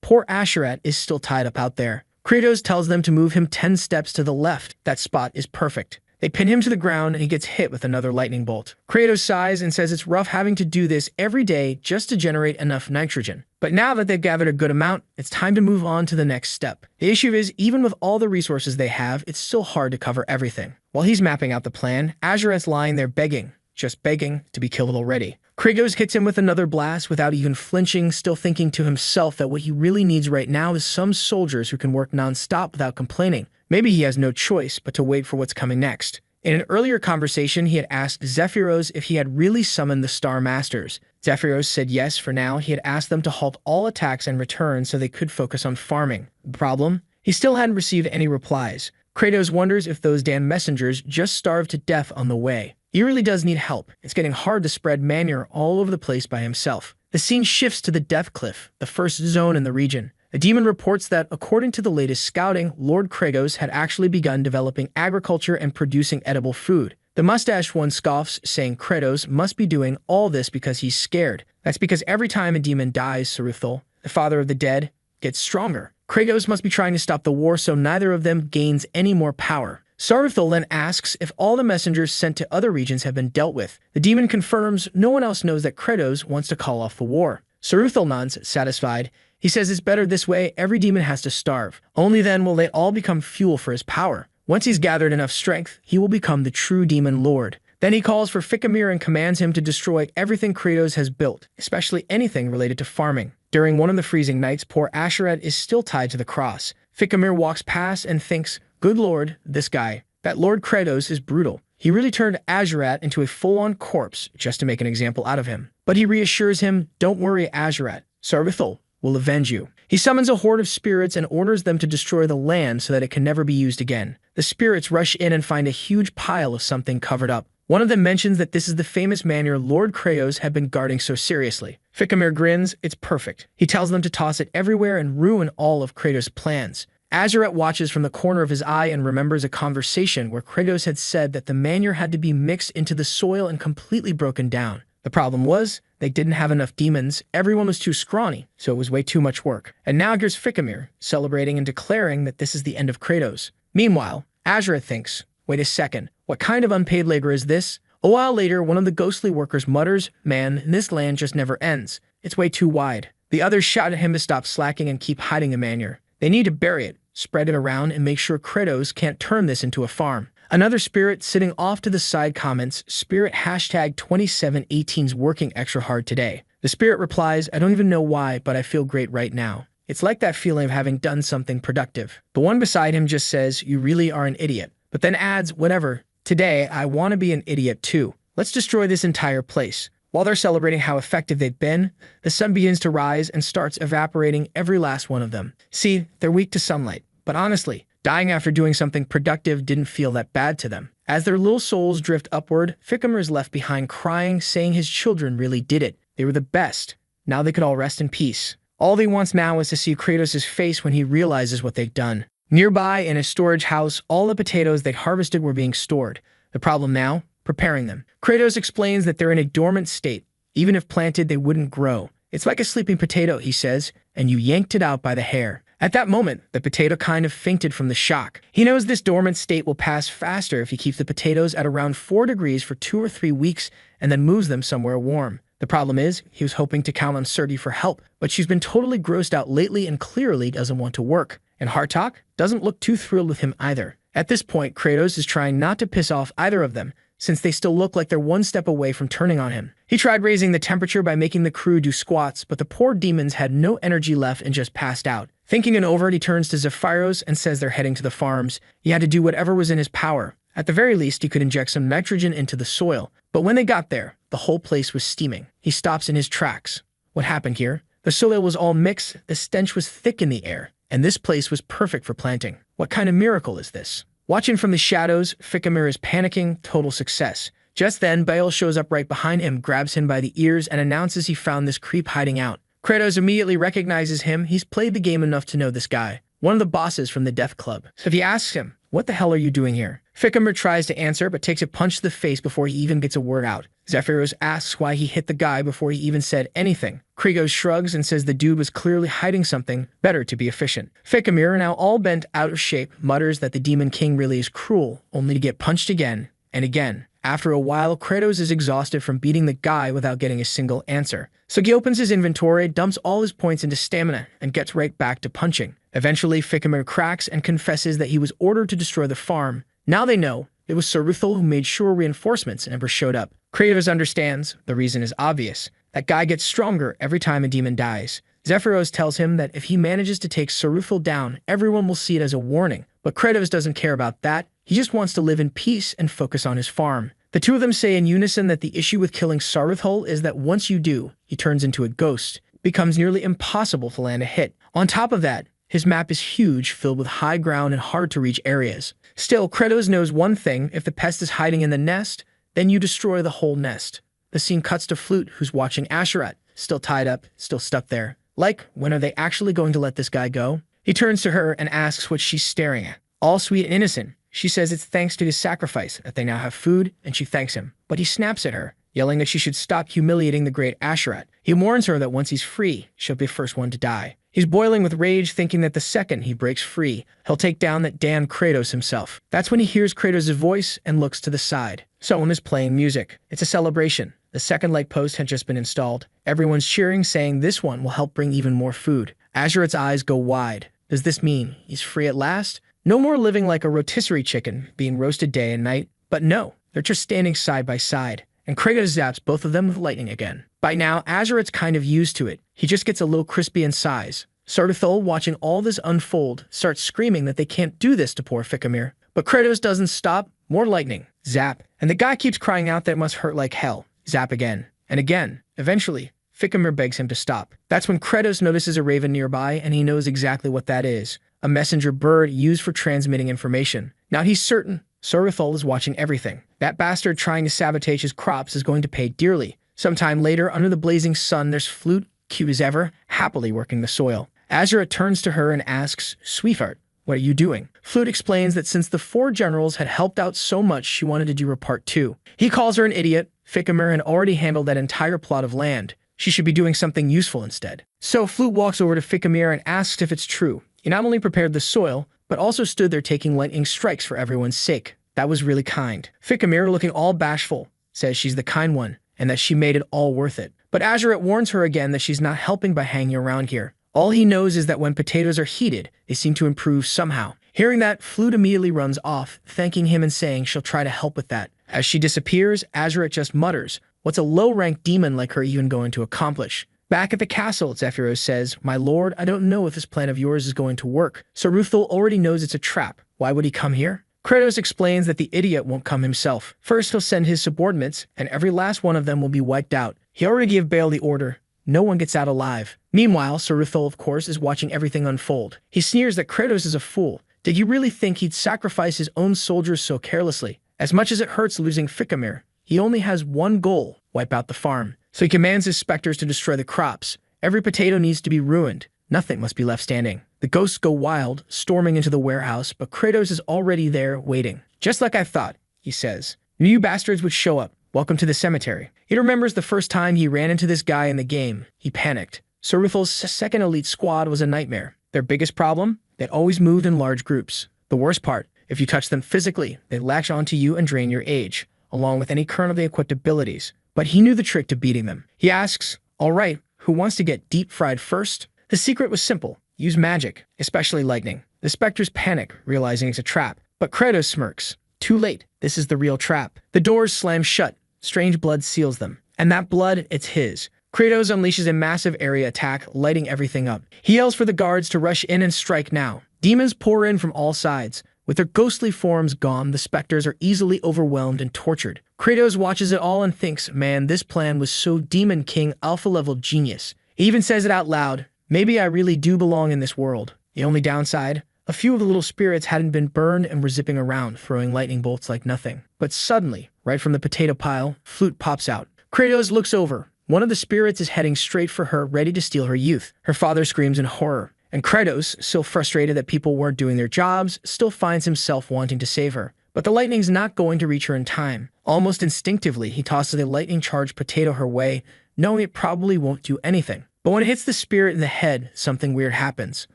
poor Asherat is still tied up out there. Kratos tells them to move him 10 steps to the left. That spot is perfect. They pin him to the ground and he gets hit with another lightning bolt. Kratos sighs and says it's rough having to do this every day just to generate enough nitrogen. But now that they've gathered a good amount, it's time to move on to the next step. The issue is, even with all the resources they have, it's still hard to cover everything. While he's mapping out the plan, Azuret's lying there begging, just begging to be killed already. Kratos hits him with another blast without even flinching, still thinking to himself that what he really needs right now is some soldiers who can work non-stop without complaining. Maybe he has no choice but to wait for what's coming next. In an earlier conversation, he had asked Zephyros if he had really summoned the Star Masters. Zephyros said yes for now. He had asked them to halt all attacks and return so they could focus on farming. The problem? He still hadn't received any replies. Kratos wonders if those damn messengers just starved to death on the way. He really does need help. It's getting hard to spread manure all over the place by himself. The scene shifts to the Death Cliff, the first zone in the region. A demon reports that, according to the latest scouting, Lord Kratos had actually begun developing agriculture and producing edible food. The mustached one scoffs, saying Kratos must be doing all this because he's scared. That's because every time a demon dies, Saruthal, the father of the dead, gets stronger. Kratos must be trying to stop the war so neither of them gains any more power. Saruthal then asks if all the messengers sent to other regions have been dealt with. The demon confirms no one else knows that Kratos wants to call off the war. Saruthal nods, satisfied. He says it's better this way, every demon has to starve. Only then will they all become fuel for his power. Once he's gathered enough strength, he will become the true demon lord. Then he calls for Fikimir and commands him to destroy everything Kratos has built, especially anything related to farming. During one of the freezing nights, poor Asherat is still tied to the cross. Ficamir walks past and thinks, "Good lord, this guy. That Lord Kratos is brutal. He really turned Azerat into a full-on corpse just to make an example out of him." But he reassures him, "Don't worry, Azerat. Sarvithal will avenge you." He summons a horde of spirits and orders them to destroy the land so that it can never be used again. The spirits rush in and find a huge pile of something covered up. One of them mentions that this is the famous manure Lord Kratos had been guarding so seriously. Ficamir grins, "It's perfect." He tells them to toss it everywhere and ruin all of Kratos' plans. Azerat watches from the corner of his eye and remembers a conversation where Kratos had said that the manure had to be mixed into the soil and completely broken down. The problem was, they didn't have enough demons, everyone was too scrawny, so it was way too much work. And now here's Ficamir, celebrating and declaring that this is the end of Kratos. Meanwhile, Azerat thinks, "Wait a second, what kind of unpaid labor is this?" A while later, one of the ghostly workers mutters, "Man, this land just never ends. It's way too wide." The others shout at him to stop slacking and keep hiding the manure. They need to bury it, spread it around, and make sure Kratos can't turn this into a farm. Another spirit sitting off to the side comments, "Spirit hashtag 2718's working extra hard today." The spirit replies, "I don't even know why, but I feel great right now." It's like that feeling of having done something productive. The one beside him just says, "You really are an idiot," but then adds, "Whatever. Today, I want to be an idiot too. Let's destroy this entire place." While they're celebrating how effective they've been, the sun begins to rise and starts evaporating every last one of them. See, they're weak to sunlight, but honestly, dying after doing something productive didn't feel that bad to them. As their little souls drift upward, Ficamir is left behind crying, saying his children really did it. They were the best. Now they could all rest in peace. All he wants now is to see Kratos' face when he realizes what they've done. Nearby, in a storage house, all the potatoes they'd harvested were being stored. The problem now? Preparing them. Kratos explains that they're in a dormant state. Even if planted, they wouldn't grow. "It's like a sleeping potato," he says, "and you yanked it out by the hair." At that moment, the potato kind of fainted from the shock. He knows this dormant state will pass faster if he keeps the potatoes at around 4 degrees for 2 or 3 weeks and then moves them somewhere warm. The problem is, he was hoping to count on Surti for help, but she's been totally grossed out lately and clearly doesn't want to work. And Hartok doesn't look too thrilled with him either. At this point, Kratos is trying not to piss off either of them, since they still look like they're one step away from turning on him. He tried raising the temperature by making the crew do squats, but the poor demons had no energy left and just passed out. Thinking it over, he turns to Zephyros and says they're heading to the farms. He had to do whatever was in his power. At the very least, he could inject some nitrogen into the soil. But when they got there, the whole place was steaming. He stops in his tracks. What happened here? The soil was all mixed, the stench was thick in the air, and this place was perfect for planting. What kind of miracle is this? Watching from the shadows, Ficamir is panicking, total success. Just then, Baal shows up right behind him, grabs him by the ears, and announces he found this creep hiding out. Kratos immediately recognizes him. He's played the game enough to know this guy. One of the bosses from the Death Club. So he asks him, "What the hell are you doing here?" Ficamir tries to answer, but takes a punch to the face before he even gets a word out. Zephyros asks why he hit the guy before he even said anything. Krigos shrugs and says the dude was clearly hiding something, better to be efficient. Ficamir, now all bent out of shape, mutters that the Demon King really is cruel, only to get punched again and again. After a while, Kratos is exhausted from beating the guy without getting a single answer. So he opens his inventory, dumps all his points into stamina, and gets right back to punching. Eventually, Ficamir cracks and confesses that he was ordered to destroy the farm. Now they know it was Saruthal who made sure reinforcements never showed up. Kratos understands. The reason is obvious. That guy gets stronger every time a demon dies. Zephyros tells him that if he manages to take Saruthal down, everyone will see it as a warning. But Kratos doesn't care about that. He just wants to live in peace and focus on his farm. The two of them say in unison that the issue with killing Saruthal is that once you do, he turns into a ghost. It becomes nearly impossible to land a hit. On top of that, his map is huge, filled with high ground and hard-to-reach areas. Still, Kratos knows one thing: if the pest is hiding in the nest, then you destroy the whole nest. The scene cuts to Flute, who's watching Asherat, still tied up, still stuck there. Like, when are they actually going to let this guy go? He turns to her and asks what she's staring at. All sweet and innocent, she says it's thanks to his sacrifice that they now have food, and she thanks him. But he snaps at her, yelling that she should stop humiliating the great Asherat. He warns her that once he's free, she'll be the first one to die. He's boiling with rage, thinking that the second he breaks free, he'll take down that damn Kratos himself. That's when he hears Kratos' voice and looks to the side. Someone is playing music. It's a celebration. The second light post had just been installed. Everyone's cheering, saying this one will help bring even more food. Azerat's eyes go wide. Does this mean he's free at last? No more living like a rotisserie chicken, being roasted day and night. But no, they're just standing side by side. and Kratos zaps both of them with lightning again. By now, Azeroth's kind of used to it. He just gets a little crispy in size. Sardathol, watching all this unfold, starts screaming that they can't do this to poor Ficamir. But Kratos doesn't stop. More lightning. Zap. And the guy keeps crying out that it must hurt like hell. Zap again. And again. Eventually, Ficamir begs him to stop. That's when Kratos notices a raven nearby, and he knows exactly what that is. A messenger bird used for transmitting information. Now he's certain Sardathol is watching everything. That bastard trying to sabotage his crops is going to pay dearly. Sometime later, under the blazing sun, there's Flute, cute as ever, happily working the soil. Azeroth turns to her and asks, "Sweetheart, what are you doing?" Flute explains that since the 4 generals had helped out so much, she wanted to do her part too. He calls her an idiot. Ficamir had already handled that entire plot of land. She should be doing something useful instead. So Flute walks over to Ficamir and asks if it's true. He not only prepared the soil, but also stood there taking lightning strikes for everyone's sake. That was really kind. Ficamir, looking all bashful, says she's the kind one, and that she made it all worth it. But Azeroth warns her again that she's not helping by hanging around here. All he knows is that when potatoes are heated, they seem to improve somehow. Hearing that, Flute immediately runs off, thanking him and saying she'll try to help with that. As she disappears, Azeroth just mutters, "What's a low-ranked demon like her even going to accomplish?" Back at the castle, Zephyros says, "My lord, I don't know if this plan of yours is going to work. Saruthul already knows it's a trap. Why would he come here?" Kratos explains that the idiot won't come himself. First, he'll send his subordinates, and every last one of them will be wiped out. He already gave Baal the order. No one gets out alive. Meanwhile, Saruthul, of course, is watching everything unfold. He sneers that Kratos is a fool. Did you really think he'd sacrifice his own soldiers so carelessly? As much as it hurts losing Ficamir, he only has one goal: wipe out the farm. So he commands his specters to destroy the crops. Every potato needs to be ruined. Nothing must be left standing. The ghosts go wild, storming into the warehouse, but Kratos is already there, waiting. "Just like I thought," he says. "Knew you bastards would show up. Welcome to the cemetery." He remembers the first time he ran into this guy in the game. He panicked. Saruthul's second elite squad was a nightmare. Their biggest problem? They'd always moved in large groups. The worst part, if you touch them physically, they'd latch onto you and drain your age, along with any currently equipped abilities. But he knew the trick to beating them. He asks, "All right, who wants to get deep-fried first?" The secret was simple. Use magic, especially lightning. The specters panic, realizing it's a trap. But Kratos smirks. Too late. This is the real trap. The doors slam shut. Strange blood seals them. And that blood, it's his. Kratos unleashes a massive area attack, lighting everything up. He yells for the guards to rush in and strike now. Demons pour in from all sides. With their ghostly forms gone, the specters are easily overwhelmed and tortured. Kratos watches it all and thinks, man, this plan was so Demon King alpha-level genius. He even says it out loud. Maybe I really do belong in this world. The only downside? A few of the little spirits hadn't been burned and were zipping around, throwing lightning bolts like nothing. But suddenly, right from the potato pile, Flute pops out. Kratos looks over. One of the spirits is heading straight for her, ready to steal her youth. Her father screams in horror. And Kratos, still frustrated that people weren't doing their jobs, still finds himself wanting to save her. But the lightning's not going to reach her in time. Almost instinctively, he tosses a lightning-charged potato her way, knowing it probably won't do anything. But when it hits the spirit in the head, something weird happens.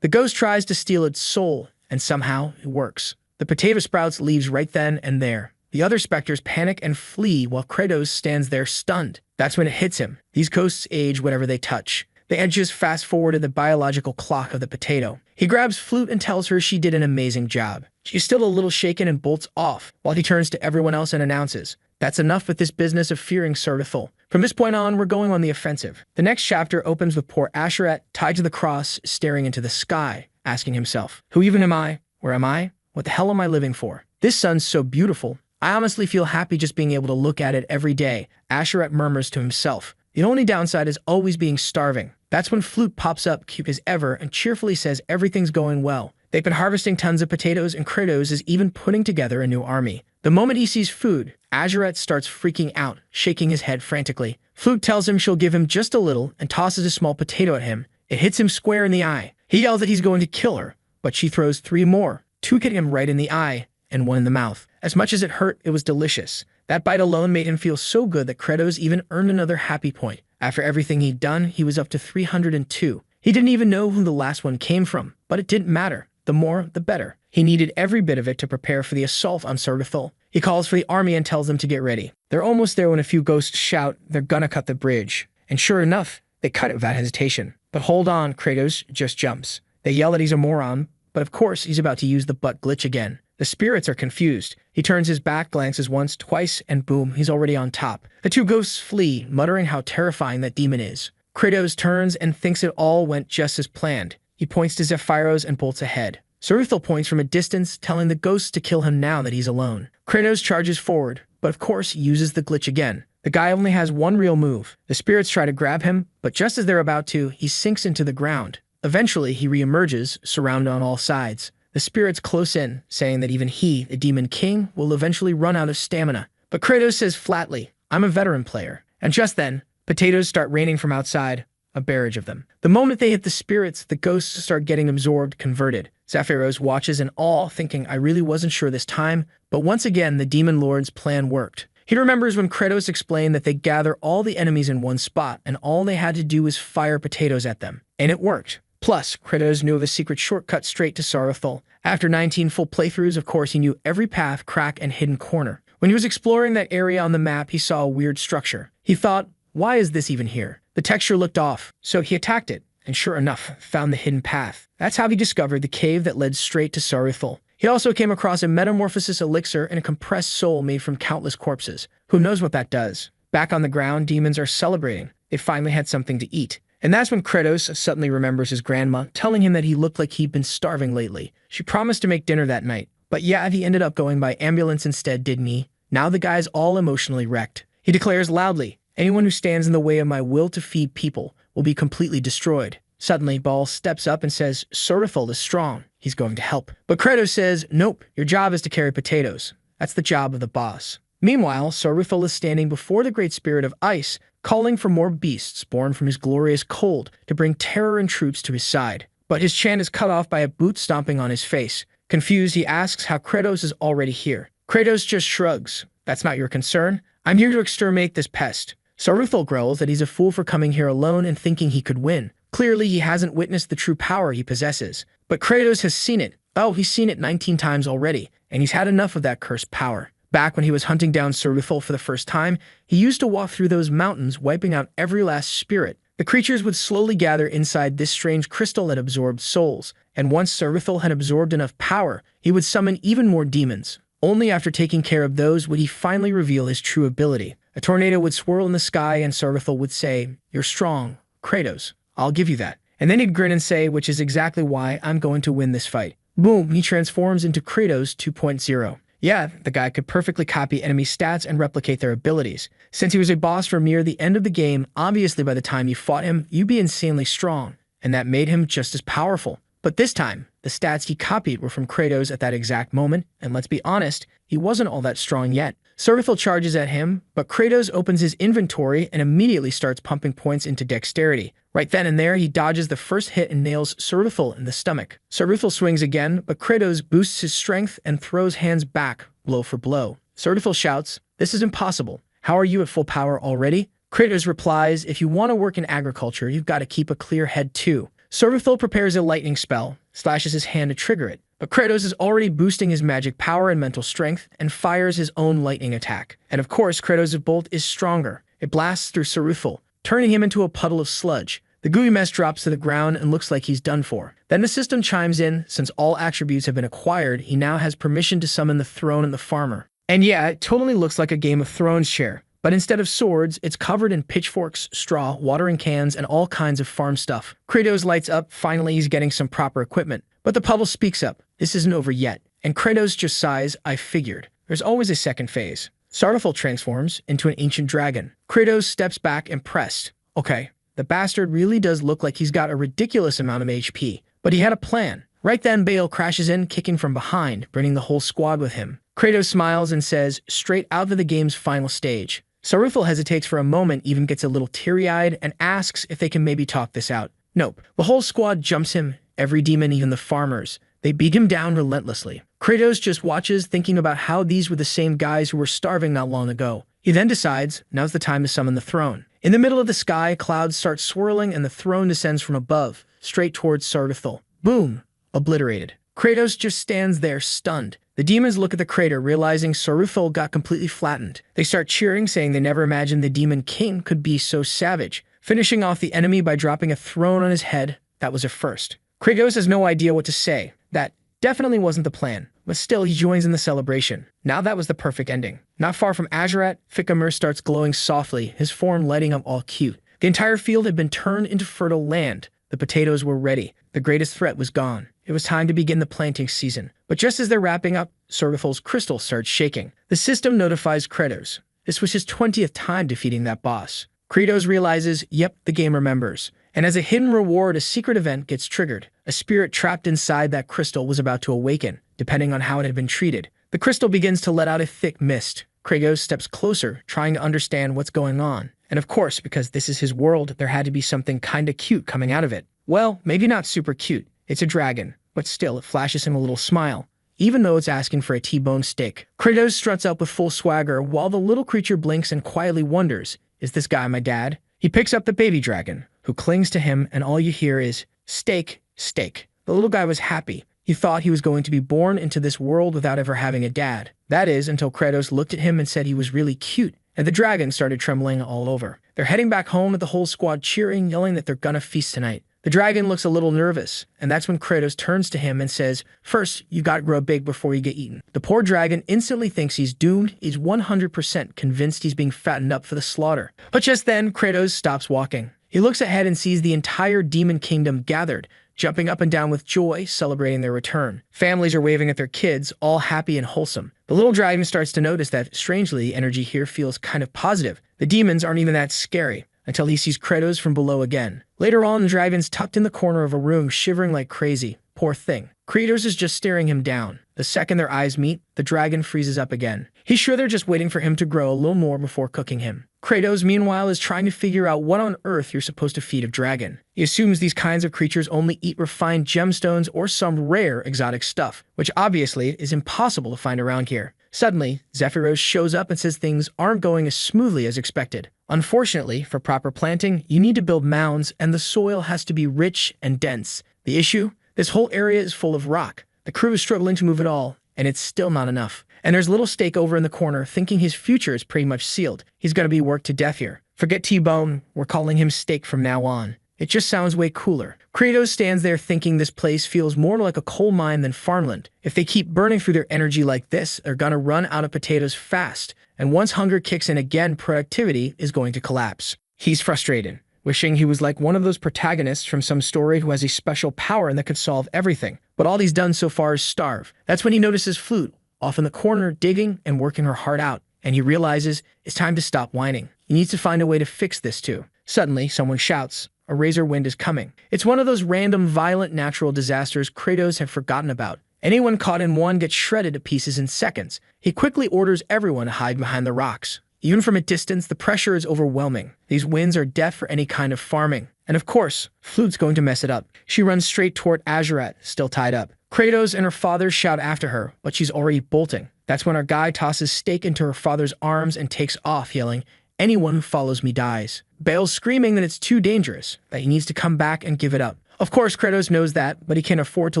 The ghost tries to steal its soul, and somehow it works. The potato sprouts leaves right then and there. The other specters panic and flee while Kratos stands there stunned. That's when it hits him. These ghosts age whatever they touch. The edges fast-forwarded the biological clock of the potato. He grabs Flute and tells her she did an amazing job. She's still a little shaken and bolts off, while he turns to everyone else and announces, "That's enough with this business of fearing Saruthul. From this point on, we're going on the offensive." The next chapter opens with poor Azeroth, tied to the cross, staring into the sky, asking himself, "Who even am I? Where am I? What the hell am I living for? This sun's so beautiful. I honestly feel happy just being able to look at it every day." Azeroth murmurs to himself. The only downside is always being starving. That's when Flute pops up, cute as ever, and cheerfully says everything's going well. They've been harvesting tons of potatoes, and Kratos is even putting together a new army. The moment he sees food, Azeroth starts freaking out, shaking his head frantically. Flute tells him she'll give him just a little and tosses a small potato at him. It hits him square in the eye. He yells that he's going to kill her, but she throws 3 more. 2 hit him right in the eye, and 1 in the mouth. As much as it hurt, it was delicious. That bite alone made him feel so good that Kratos even earned another happy point. After everything he'd done, he was up to 302. He didn't even know who the last one came from, but it didn't matter. The more, the better. He needed every bit of it to prepare for the assault on Saruthul. He calls for the army and tells them to get ready. They're almost there when a few ghosts shout, "They're gonna cut the bridge." And sure enough, they cut it without hesitation. But hold on, Kratos just jumps. They yell that he's a moron, but of course he's about to use the butt glitch again. The spirits are confused. He turns his back, glances once, twice, and boom, he's already on top. The two ghosts flee, muttering how terrifying that demon is. Kratos turns and thinks it all went just as planned. He points to Zephyros and bolts ahead. Saruthel points from a distance, telling the ghosts to kill him now that he's alone. Kratos charges forward, but of course uses the glitch again. The guy only has one real move. The spirits try to grab him, but just as they're about to, he sinks into the ground. Eventually, he reemerges, surrounded on all sides. The spirits close in, saying that even he, the Demon King, will eventually run out of stamina. But Kratos says flatly, "I'm a veteran player." And just then, potatoes start raining from outside, a barrage of them. The moment they hit the spirits, the ghosts start getting absorbed, converted. Zephyros watches in awe, thinking, "I really wasn't sure this time," but once again, the Demon Lord's plan worked. He remembers when Kratos explained that they gather all the enemies in one spot, and all they had to do was fire potatoes at them. And it worked. Plus, Kratos knew of a secret shortcut straight to Saruthel. After 19 full playthroughs, of course, he knew every path, crack, and hidden corner. When he was exploring that area on the map, he saw a weird structure. He thought, why is this even here? The texture looked off, so he attacked it, and sure enough, found the hidden path. That's how he discovered the cave that led straight to Saruthel. He also came across a metamorphosis elixir and a compressed soul made from countless corpses. Who knows what that does? Back on the ground, demons are celebrating. They finally had something to eat. And that's when Kratos suddenly remembers his grandma, telling him that he looked like he'd been starving lately. She promised to make dinner that night. But yeah, he ended up going by ambulance instead, didn't he? Now the guy's all emotionally wrecked. He declares loudly, "Anyone who stands in the way of my will to feed people will be completely destroyed." Suddenly, Baal steps up and says, "Saruthel is strong. He's going to help." But Kratos says, "Nope, your job is to carry potatoes. That's the job of the boss." Meanwhile, Saruthel is standing before the great spirit of ice, calling for more beasts born from his glorious cold to bring terror and troops to his side. But his chant is cut off by a boot stomping on his face. Confused, he asks how Kratos is already here. Kratos just shrugs. "That's not your concern. I'm here to exterminate this pest." Saruthel growls that he's a fool for coming here alone and thinking he could win. Clearly, he hasn't witnessed the true power he possesses. But Kratos has seen it. Oh, he's seen it 19 times already, and he's had enough of that cursed power. Back when he was hunting down Saruthel for the first time, he used to walk through those mountains, wiping out every last spirit. The creatures would slowly gather inside this strange crystal that absorbed souls, and once Saruthel had absorbed enough power, he would summon even more demons. Only after taking care of those would he finally reveal his true ability. A tornado would swirl in the sky, and Saruthel would say, "You're strong, Kratos. I'll give you that." And then he'd grin and say, "Which is exactly why I'm going to win this fight." Boom, he transforms into Kratos 2.0. Yeah, the guy could perfectly copy enemy stats and replicate their abilities. Since he was a boss from near the end of the game, obviously by the time you fought him, you'd be insanely strong, and that made him just as powerful. But this time, the stats he copied were from Kratos at that exact moment, and let's be honest, he wasn't all that strong yet. Saruthel charges at him, but Kratos opens his inventory and immediately starts pumping points into dexterity. Right then and there, he dodges the first hit and nails Saruthel in the stomach. Saruthel swings again, but Kratos boosts his strength and throws hands back, blow for blow. Saruthel shouts, "This is impossible. How are you at full power already?" Kratos replies, "If you want to work in agriculture, you've got to keep a clear head too." Saruthel prepares a lightning spell, slashes his hand to trigger it, but Kratos is already boosting his magic power and mental strength and fires his own lightning attack. And of course, Kratos' bolt is stronger. It blasts through Saruthel, turning him into a puddle of sludge. The gooey mess drops to the ground and looks like he's done for. Then the system chimes in. Since all attributes have been acquired, he now has permission to summon the throne and the farmer. And yeah, it totally looks like a Game of Thrones chair. But instead of swords, it's covered in pitchforks, straw, watering cans, and all kinds of farm stuff. Kratos lights up. Finally, he's getting some proper equipment. But the puddle speaks up. This isn't over yet. And Kratos just sighs, "I figured." There's always a second phase. Saruthel transforms into an ancient dragon. Kratos steps back impressed. Okay, the bastard really does look like he's got a ridiculous amount of HP. But he had a plan. Right then, Baal crashes in, kicking from behind, bringing the whole squad with him. Kratos smiles and says, "Straight out of the game's final stage." Saruthel hesitates for a moment, even gets a little teary-eyed, and asks if they can maybe talk this out. Nope. The whole squad jumps him, every demon, even the farmers. They beat him down relentlessly. Kratos just watches, thinking about how these were the same guys who were starving not long ago. He then decides, now's the time to summon the throne. In the middle of the sky, clouds start swirling and the throne descends from above, straight towards Saruthel. Boom! Obliterated. Kratos just stands there, stunned. The demons look at the crater, realizing Saruthel got completely flattened. They start cheering, saying they never imagined the Demon King could be so savage, finishing off the enemy by dropping a throne on his head. That was a first. Kratos has no idea what to say. That definitely wasn't the plan, but still he joins in the celebration. Now that was the perfect ending. Not far from Azurat, Ficamur starts glowing softly, his form lighting up all cute. The entire field had been turned into fertile land. The potatoes were ready. The greatest threat was gone. It was time to begin the planting season. But just as they're wrapping up, Sorgathol's crystal starts shaking. The system notifies Kratos. This was his 20th time defeating that boss. Kratos realizes, yep, the game remembers. And as a hidden reward, a secret event gets triggered. A spirit trapped inside that crystal was about to awaken, depending on how it had been treated. The crystal begins to let out a thick mist. Kratos steps closer, trying to understand what's going on. And of course, because this is his world, there had to be something kinda cute coming out of it. Well, maybe not super cute. It's a dragon, but still, it flashes him a little smile, even though it's asking for a T-bone steak. Kratos struts up with full swagger while the little creature blinks and quietly wonders, is this guy my dad? He picks up the baby dragon, who clings to him, and all you hear is, steak, steak. The little guy was happy. He thought he was going to be born into this world without ever having a dad. That is, until Kratos looked at him and said he was really cute, and the dragon started trembling all over. They're heading back home with the whole squad cheering, yelling that they're gonna feast tonight. The dragon looks a little nervous, and that's when Kratos turns to him and says, first, you gotta grow big before you get eaten. The poor dragon instantly thinks he's doomed. He's 100% convinced he's being fattened up for the slaughter. But just then, Kratos stops walking. He looks ahead and sees the entire demon kingdom gathered, jumping up and down with joy, celebrating their return. Families are waving at their kids, all happy and wholesome. The little dragon starts to notice that, strangely, the energy here feels kind of positive. The demons aren't even that scary, until he sees Kratos from below again. Later on, the dragon's tucked in the corner of a room, shivering like crazy. Poor thing. Kratos is just staring him down. The second their eyes meet, the dragon freezes up again. He's sure they're just waiting for him to grow a little more before cooking him. Kratos, meanwhile, is trying to figure out what on earth you're supposed to feed a dragon. He assumes these kinds of creatures only eat refined gemstones or some rare exotic stuff, which obviously is impossible to find around here. Suddenly, Zephyros shows up and says things aren't going as smoothly as expected. Unfortunately, for proper planting, you need to build mounds, and the soil has to be rich and dense. The issue? This whole area is full of rock. The crew is struggling to move it all, and it's still not enough. And there's little Steak over in the corner, thinking his future is pretty much sealed. He's gonna be worked to death here. Forget T-Bone, we're calling him Steak from now on. It just sounds way cooler. Kratos stands there thinking this place feels more like a coal mine than farmland. If they keep burning through their energy like this, they're gonna run out of potatoes fast. And once hunger kicks in again, productivity is going to collapse. He's frustrated, wishing he was like one of those protagonists from some story who has a special power and that could solve everything. But all he's done so far is starve. That's when he notices Flute, off in the corner, digging and working her heart out. And he realizes it's time to stop whining. He needs to find a way to fix this too. Suddenly, someone shouts, a razor wind is coming. It's one of those random, violent natural disasters Kratos had forgotten about. Anyone caught in one gets shredded to pieces in seconds. He quickly orders everyone to hide behind the rocks. Even from a distance, the pressure is overwhelming. These winds are death for any kind of farming. And of course, Flute's going to mess it up. She runs straight toward Azurat, still tied up. Kratos and her father shout after her, but she's already bolting. That's when our guy tosses Steak into her father's arms and takes off, yelling, anyone who follows me dies. Bale's screaming that it's too dangerous, that he needs to come back and give it up. Of course, Kratos knows that, but he can't afford to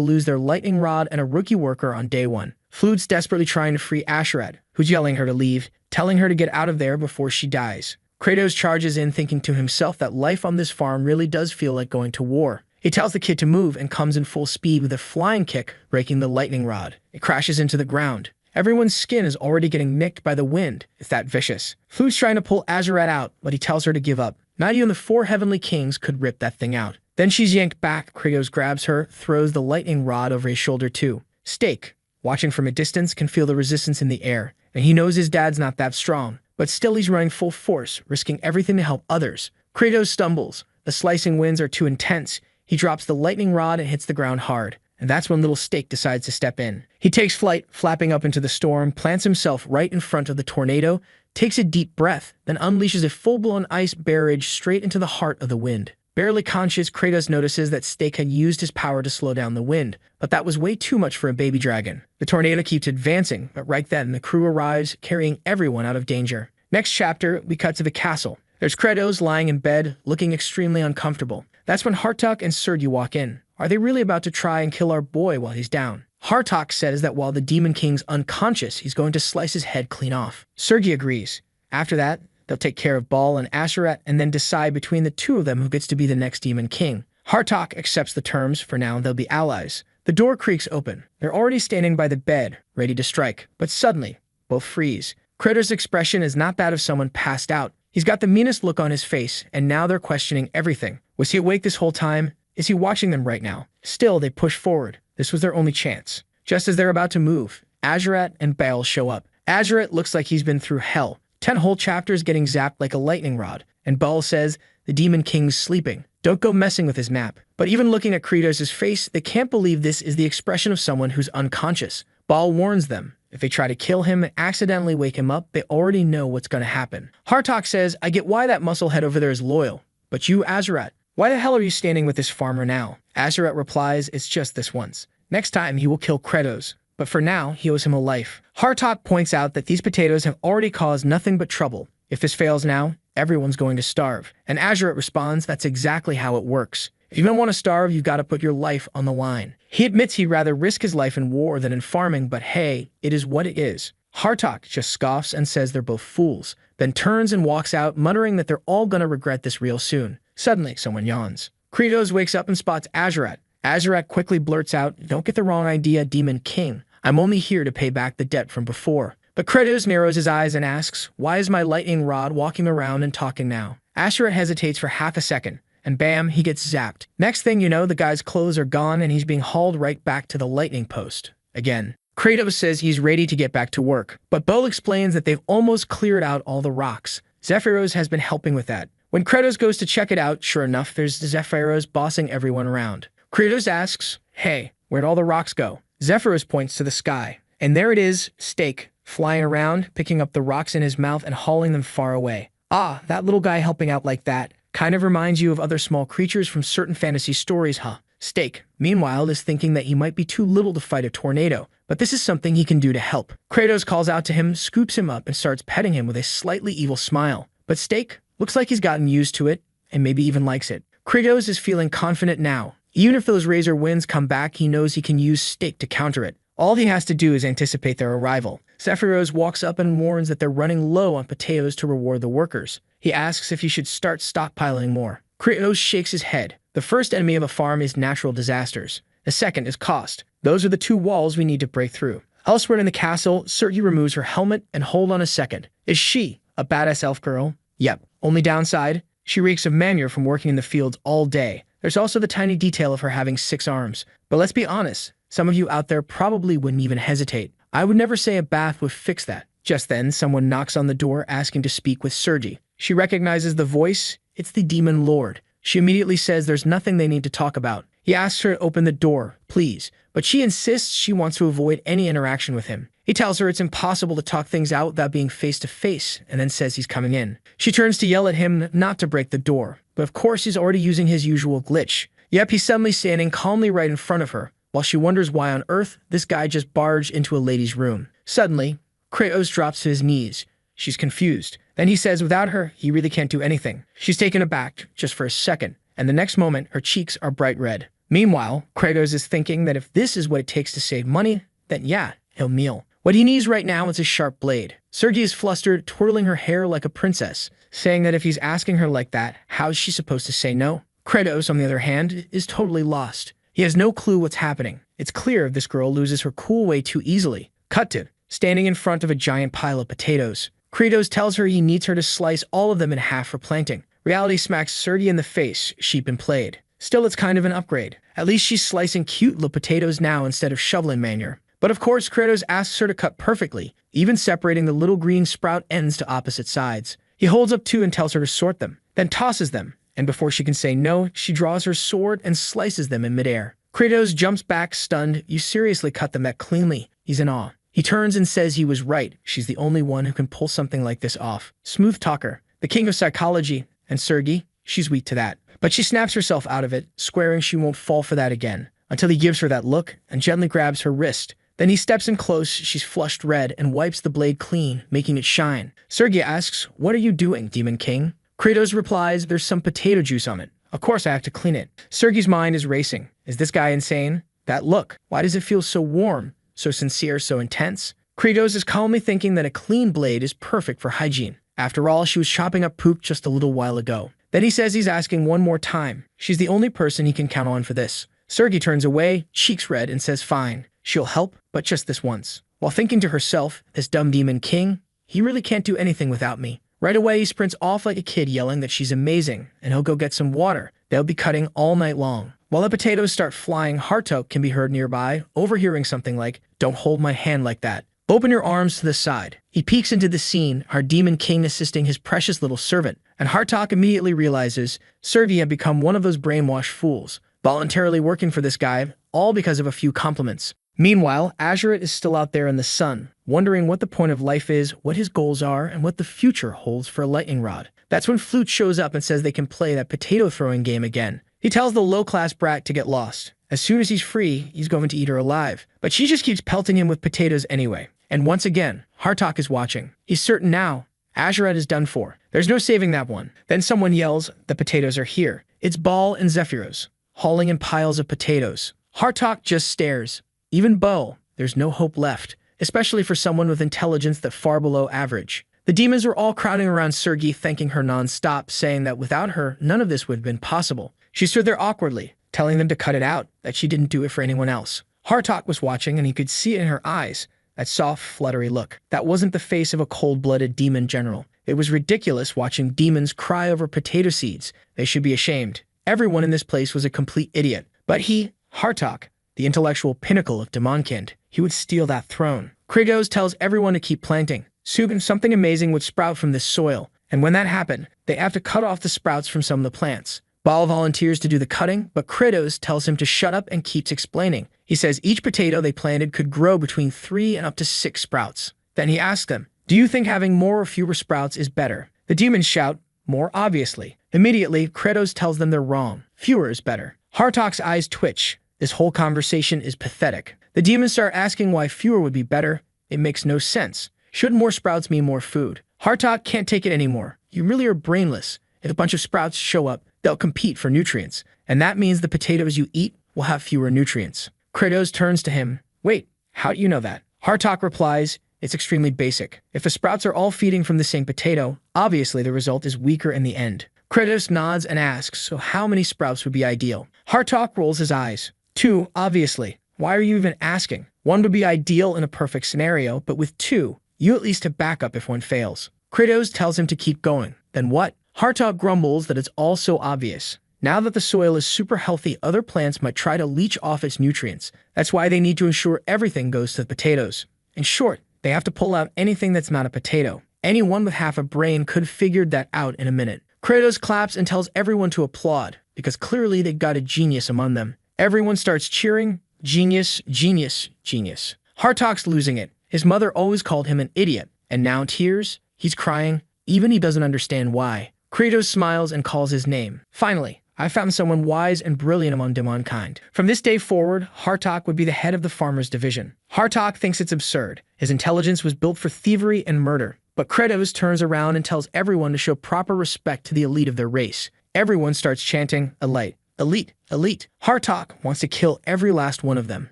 lose their lightning rod and a rookie worker on day one. Flute's desperately trying to free Azurat, who's yelling her to leave, telling her to get out of there before she dies. Kratos charges in, thinking to himself that life on this farm really does feel like going to war. He tells the kid to move and comes in full speed with a flying kick, breaking the lightning rod. It crashes into the ground. Everyone's skin is already getting nicked by the wind. It's that vicious. Flute's trying to pull Azurat out, but he tells her to give up. Not even the 4 heavenly kings could rip that thing out. Then she's yanked back. Kratos grabs her, throws the lightning rod over his shoulder too. Steak, watching from a distance, can feel the resistance in the air, and he knows his dad's not that strong. But still he's running full force, risking everything to help others. Kratos stumbles. The slicing winds are too intense. He drops the lightning rod and hits the ground hard. And that's when little Steak decides to step in. He takes flight, flapping up into the storm, plants himself right in front of the tornado, takes a deep breath, then unleashes a full-blown ice barrage straight into the heart of the wind. Barely conscious, Kratos notices that Steak had used his power to slow down the wind, but that was way too much for a baby dragon. The tornado keeps advancing, but right then the crew arrives, carrying everyone out of danger. Next chapter, we cut to the castle. There's Kratos lying in bed, looking extremely uncomfortable. That's when Hartok and Sergi walk in. Are they really about to try and kill our boy while he's down? Hartok says that while the Demon King's unconscious, he's going to slice his head clean off. Sergi agrees. After that, they'll take care of Baal and Azurat and then decide between the two of them who gets to be the next Demon King. Hartok accepts the terms. For now, they'll be allies. The door creaks open. They're already standing by the bed, ready to strike. But suddenly, both freeze. Kratos' expression is not that of someone passed out. He's got the meanest look on his face, and now they're questioning everything. Was he awake this whole time? Is he watching them right now? Still, they push forward. This was their only chance. Just as they're about to move, Azurat and Baal show up. Azurat looks like he's been through hell. 10 whole chapters getting zapped like a lightning rod. And Baal says, the Demon King's sleeping. Don't go messing with his map. But even looking at Kratos' face, they can't believe this is the expression of someone who's unconscious. Baal warns them. If they try to kill him and accidentally wake him up, they already know what's going to happen. Hartok says, I get why that musclehead over there is loyal. But you, Azurat, why the hell are you standing with this farmer now? Azurat replies, it's just this once. Next time, he will kill Kratos. But for now, he owes him a life. Hartok points out that these potatoes have already caused nothing but trouble. If this fails now, everyone's going to starve. And Azurat responds, that's exactly how it works. If you don't want to starve, you've got to put your life on the line. He admits he'd rather risk his life in war than in farming, but hey, it is what it is. Hartok just scoffs and says they're both fools, then turns and walks out, muttering that they're all gonna regret this real soon. Suddenly, someone yawns. Kratos wakes up and spots Azurat. Azurat quickly blurts out, don't get the wrong idea, Demon King. I'm only here to pay back the debt from before. But Kratos narrows his eyes and asks, why is my lightning rod walking around and talking now? Azurat hesitates for half a second. And bam, he gets zapped. Next thing you know, the guy's clothes are gone and he's being hauled right back to the lightning post. Again. Kratos says he's ready to get back to work, but Bo explains that they've almost cleared out all the rocks. Zephyros has been helping with that. When Kratos goes to check it out, sure enough, there's Zephyros bossing everyone around. Kratos asks, hey, where'd all the rocks go? Zephyros points to the sky. And there it is, Steak, flying around, picking up the rocks in his mouth and hauling them far away. Ah, that little guy helping out like that. Kind of reminds you of other small creatures from certain fantasy stories, huh? Steak, meanwhile, is thinking that he might be too little to fight a tornado, but this is something he can do to help. Kratos calls out to him, scoops him up, and starts petting him with a slightly evil smile. But Steak looks like he's gotten used to it, and maybe even likes it. Kratos is feeling confident now. Even if those razor winds come back, he knows he can use Steak to counter it. All he has to do is anticipate their arrival. Zephyros walks up and warns that they're running low on potatoes to reward the workers. He asks if he should start stockpiling more. Kratos shakes his head. The first enemy of a farm is natural disasters. The second is cost. Those are the two walls we need to break through. Elsewhere in the castle, Sergi removes her helmet and hold on a second. Is she a badass elf girl? Yep. Only downside, she reeks of manure from working in the fields all day. There's also the tiny detail of her having 6 arms. But let's be honest, some of you out there probably wouldn't even hesitate. I would never say a bath would fix that. Just then, someone knocks on the door asking to speak with Sergi. She recognizes the voice. It's the Demon Lord. She immediately says there's nothing they need to talk about. He asks her to open the door, please, but she insists she wants to avoid any interaction with him. He tells her it's impossible to talk things out without being face to face, and then says he's coming in. She turns to yell at him not to break the door, but of course he's already using his usual glitch. Yep, he's suddenly standing calmly right in front of her, while she wonders why on earth this guy just barged into a lady's room. Suddenly, Kratos drops to his knees. She's confused. Then he says without her, he really can't do anything. She's taken aback, just for a second, and the next moment, her cheeks are bright red. Meanwhile, Kratos is thinking that if this is what it takes to save money, then yeah, he'll kneel. What he needs right now is a sharp blade. Sergi is flustered, twirling her hair like a princess, saying that if he's asking her like that, how's she supposed to say no? Kratos, on the other hand, is totally lost. He has no clue what's happening. It's clear this girl loses her cool way too easily. Cut to standing in front of a giant pile of potatoes. Kratos tells her he needs her to slice all of them in half for planting. Reality smacks Sergi in the face, sheep and played. Still, it's kind of an upgrade. At least she's slicing cute little potatoes now instead of shoveling manure. But of course, Kratos asks her to cut perfectly, even separating the little green sprout ends to opposite sides. He holds up 2 and tells her to sort them, then tosses them. And before she can say no, she draws her sword and slices them in midair. Kratos jumps back, stunned. You seriously cut them that cleanly. He's in awe. He turns and says he was right. She's the only one who can pull something like this off. Smooth talker. The king of psychology. And Sergi, she's weak to that. But she snaps herself out of it, swearing she won't fall for that again, until he gives her that look and gently grabs her wrist. Then he steps in close, she's flushed red, and wipes the blade clean, making it shine. Sergi asks, what are you doing, Demon King? Kratos replies, there's some potato juice on it. Of course I have to clean it. Sergi's mind is racing. Is this guy insane? That look, why does it feel so warm? So sincere, so intense? Kratos is calmly thinking that a clean blade is perfect for hygiene. After all, she was chopping up poop just a little while ago. Then he says he's asking one more time. She's the only person he can count on for this. Sergei turns away, cheeks red, and says fine, she'll help, but just this once. While thinking to herself, this dumb demon king, he really can't do anything without me. Right away, he sprints off like a kid yelling that she's amazing, and he'll go get some water. They'll be cutting all night long. While the potatoes start flying, Hartok can be heard nearby, overhearing something like, "Don't hold my hand like that. Open your arms to the side." He peeks into the scene, our demon king assisting his precious little servant, and Hartok immediately realizes Sergei had become one of those brainwashed fools, voluntarily working for this guy, all because of a few compliments. Meanwhile, Azuret is still out there in the sun, wondering what the point of life is, what his goals are, and what the future holds for a lightning rod. That's when Flute shows up and says they can play that potato throwing game again. He tells the low-class brat to get lost. As soon as he's free, he's going to eat her alive. But she just keeps pelting him with potatoes anyway. And once again, Hartok is watching. He's certain now, Azuret is done for. There's no saving that one. Then someone yells, the potatoes are here. It's Baal and Zephyros, hauling in piles of potatoes. Hartok just stares. Even Bo, there's no hope left, especially for someone with intelligence that far below average. The demons are all crowding around Sergei, thanking her non-stop, saying that without her, none of this would have been possible. She stood there awkwardly, telling them to cut it out, that she didn't do it for anyone else. Hartok was watching, and he could see it in her eyes, that soft, fluttery look. That wasn't the face of a cold-blooded demon general. It was ridiculous watching demons cry over potato seeds. They should be ashamed. Everyone in this place was a complete idiot. But he, Hartok, the intellectual pinnacle of Demonkind, he would steal that throne. Kratos tells everyone to keep planting. Soon something amazing would sprout from this soil, and when that happened, they have to cut off the sprouts from some of the plants. Baal volunteers to do the cutting, but Kratos tells him to shut up and keeps explaining. He says each potato they planted could grow between 3 and up to 6 sprouts. Then he asks them, do you think having more or fewer sprouts is better? The demons shout, more obviously. Immediately, Kratos tells them they're wrong. Fewer is better. Hartok's eyes twitch. This whole conversation is pathetic. The demons start asking why fewer would be better. It makes no sense. Shouldn't more sprouts mean more food? Hartok can't take it anymore. You really are brainless. If a bunch of sprouts show up, they'll compete for nutrients. And that means the potatoes you eat will have fewer nutrients. Kratos turns to him. Wait, how do you know that? Hartok replies, it's extremely basic. If the sprouts are all feeding from the same potato, obviously the result is weaker in the end. Kratos nods and asks, so how many sprouts would be ideal? Hartok rolls his eyes. 2, obviously. Why are you even asking? 1 would be ideal in a perfect scenario, but with 2, you at least have backup if one fails. Kratos tells him to keep going. Then what? Hartok grumbles that it's all so obvious. Now that the soil is super healthy, other plants might try to leach off its nutrients. That's why they need to ensure everything goes to the potatoes. In short, they have to pull out anything that's not a potato. Anyone with half a brain could have figured that out in a minute. Kratos claps and tells everyone to applaud, because clearly they got a genius among them. Everyone starts cheering, genius, genius, genius. Hartok's losing it. His mother always called him an idiot, and now in tears, he's crying. Even he doesn't understand why. Kratos smiles and calls his name. Finally, I found someone wise and brilliant among Demonkind. From this day forward, Hartok would be the head of the farmers' division. Hartok thinks it's absurd. His intelligence was built for thievery and murder. But Kratos turns around and tells everyone to show proper respect to the elite of their race. Everyone starts chanting, elite, elite, elite. Hartok wants to kill every last one of them.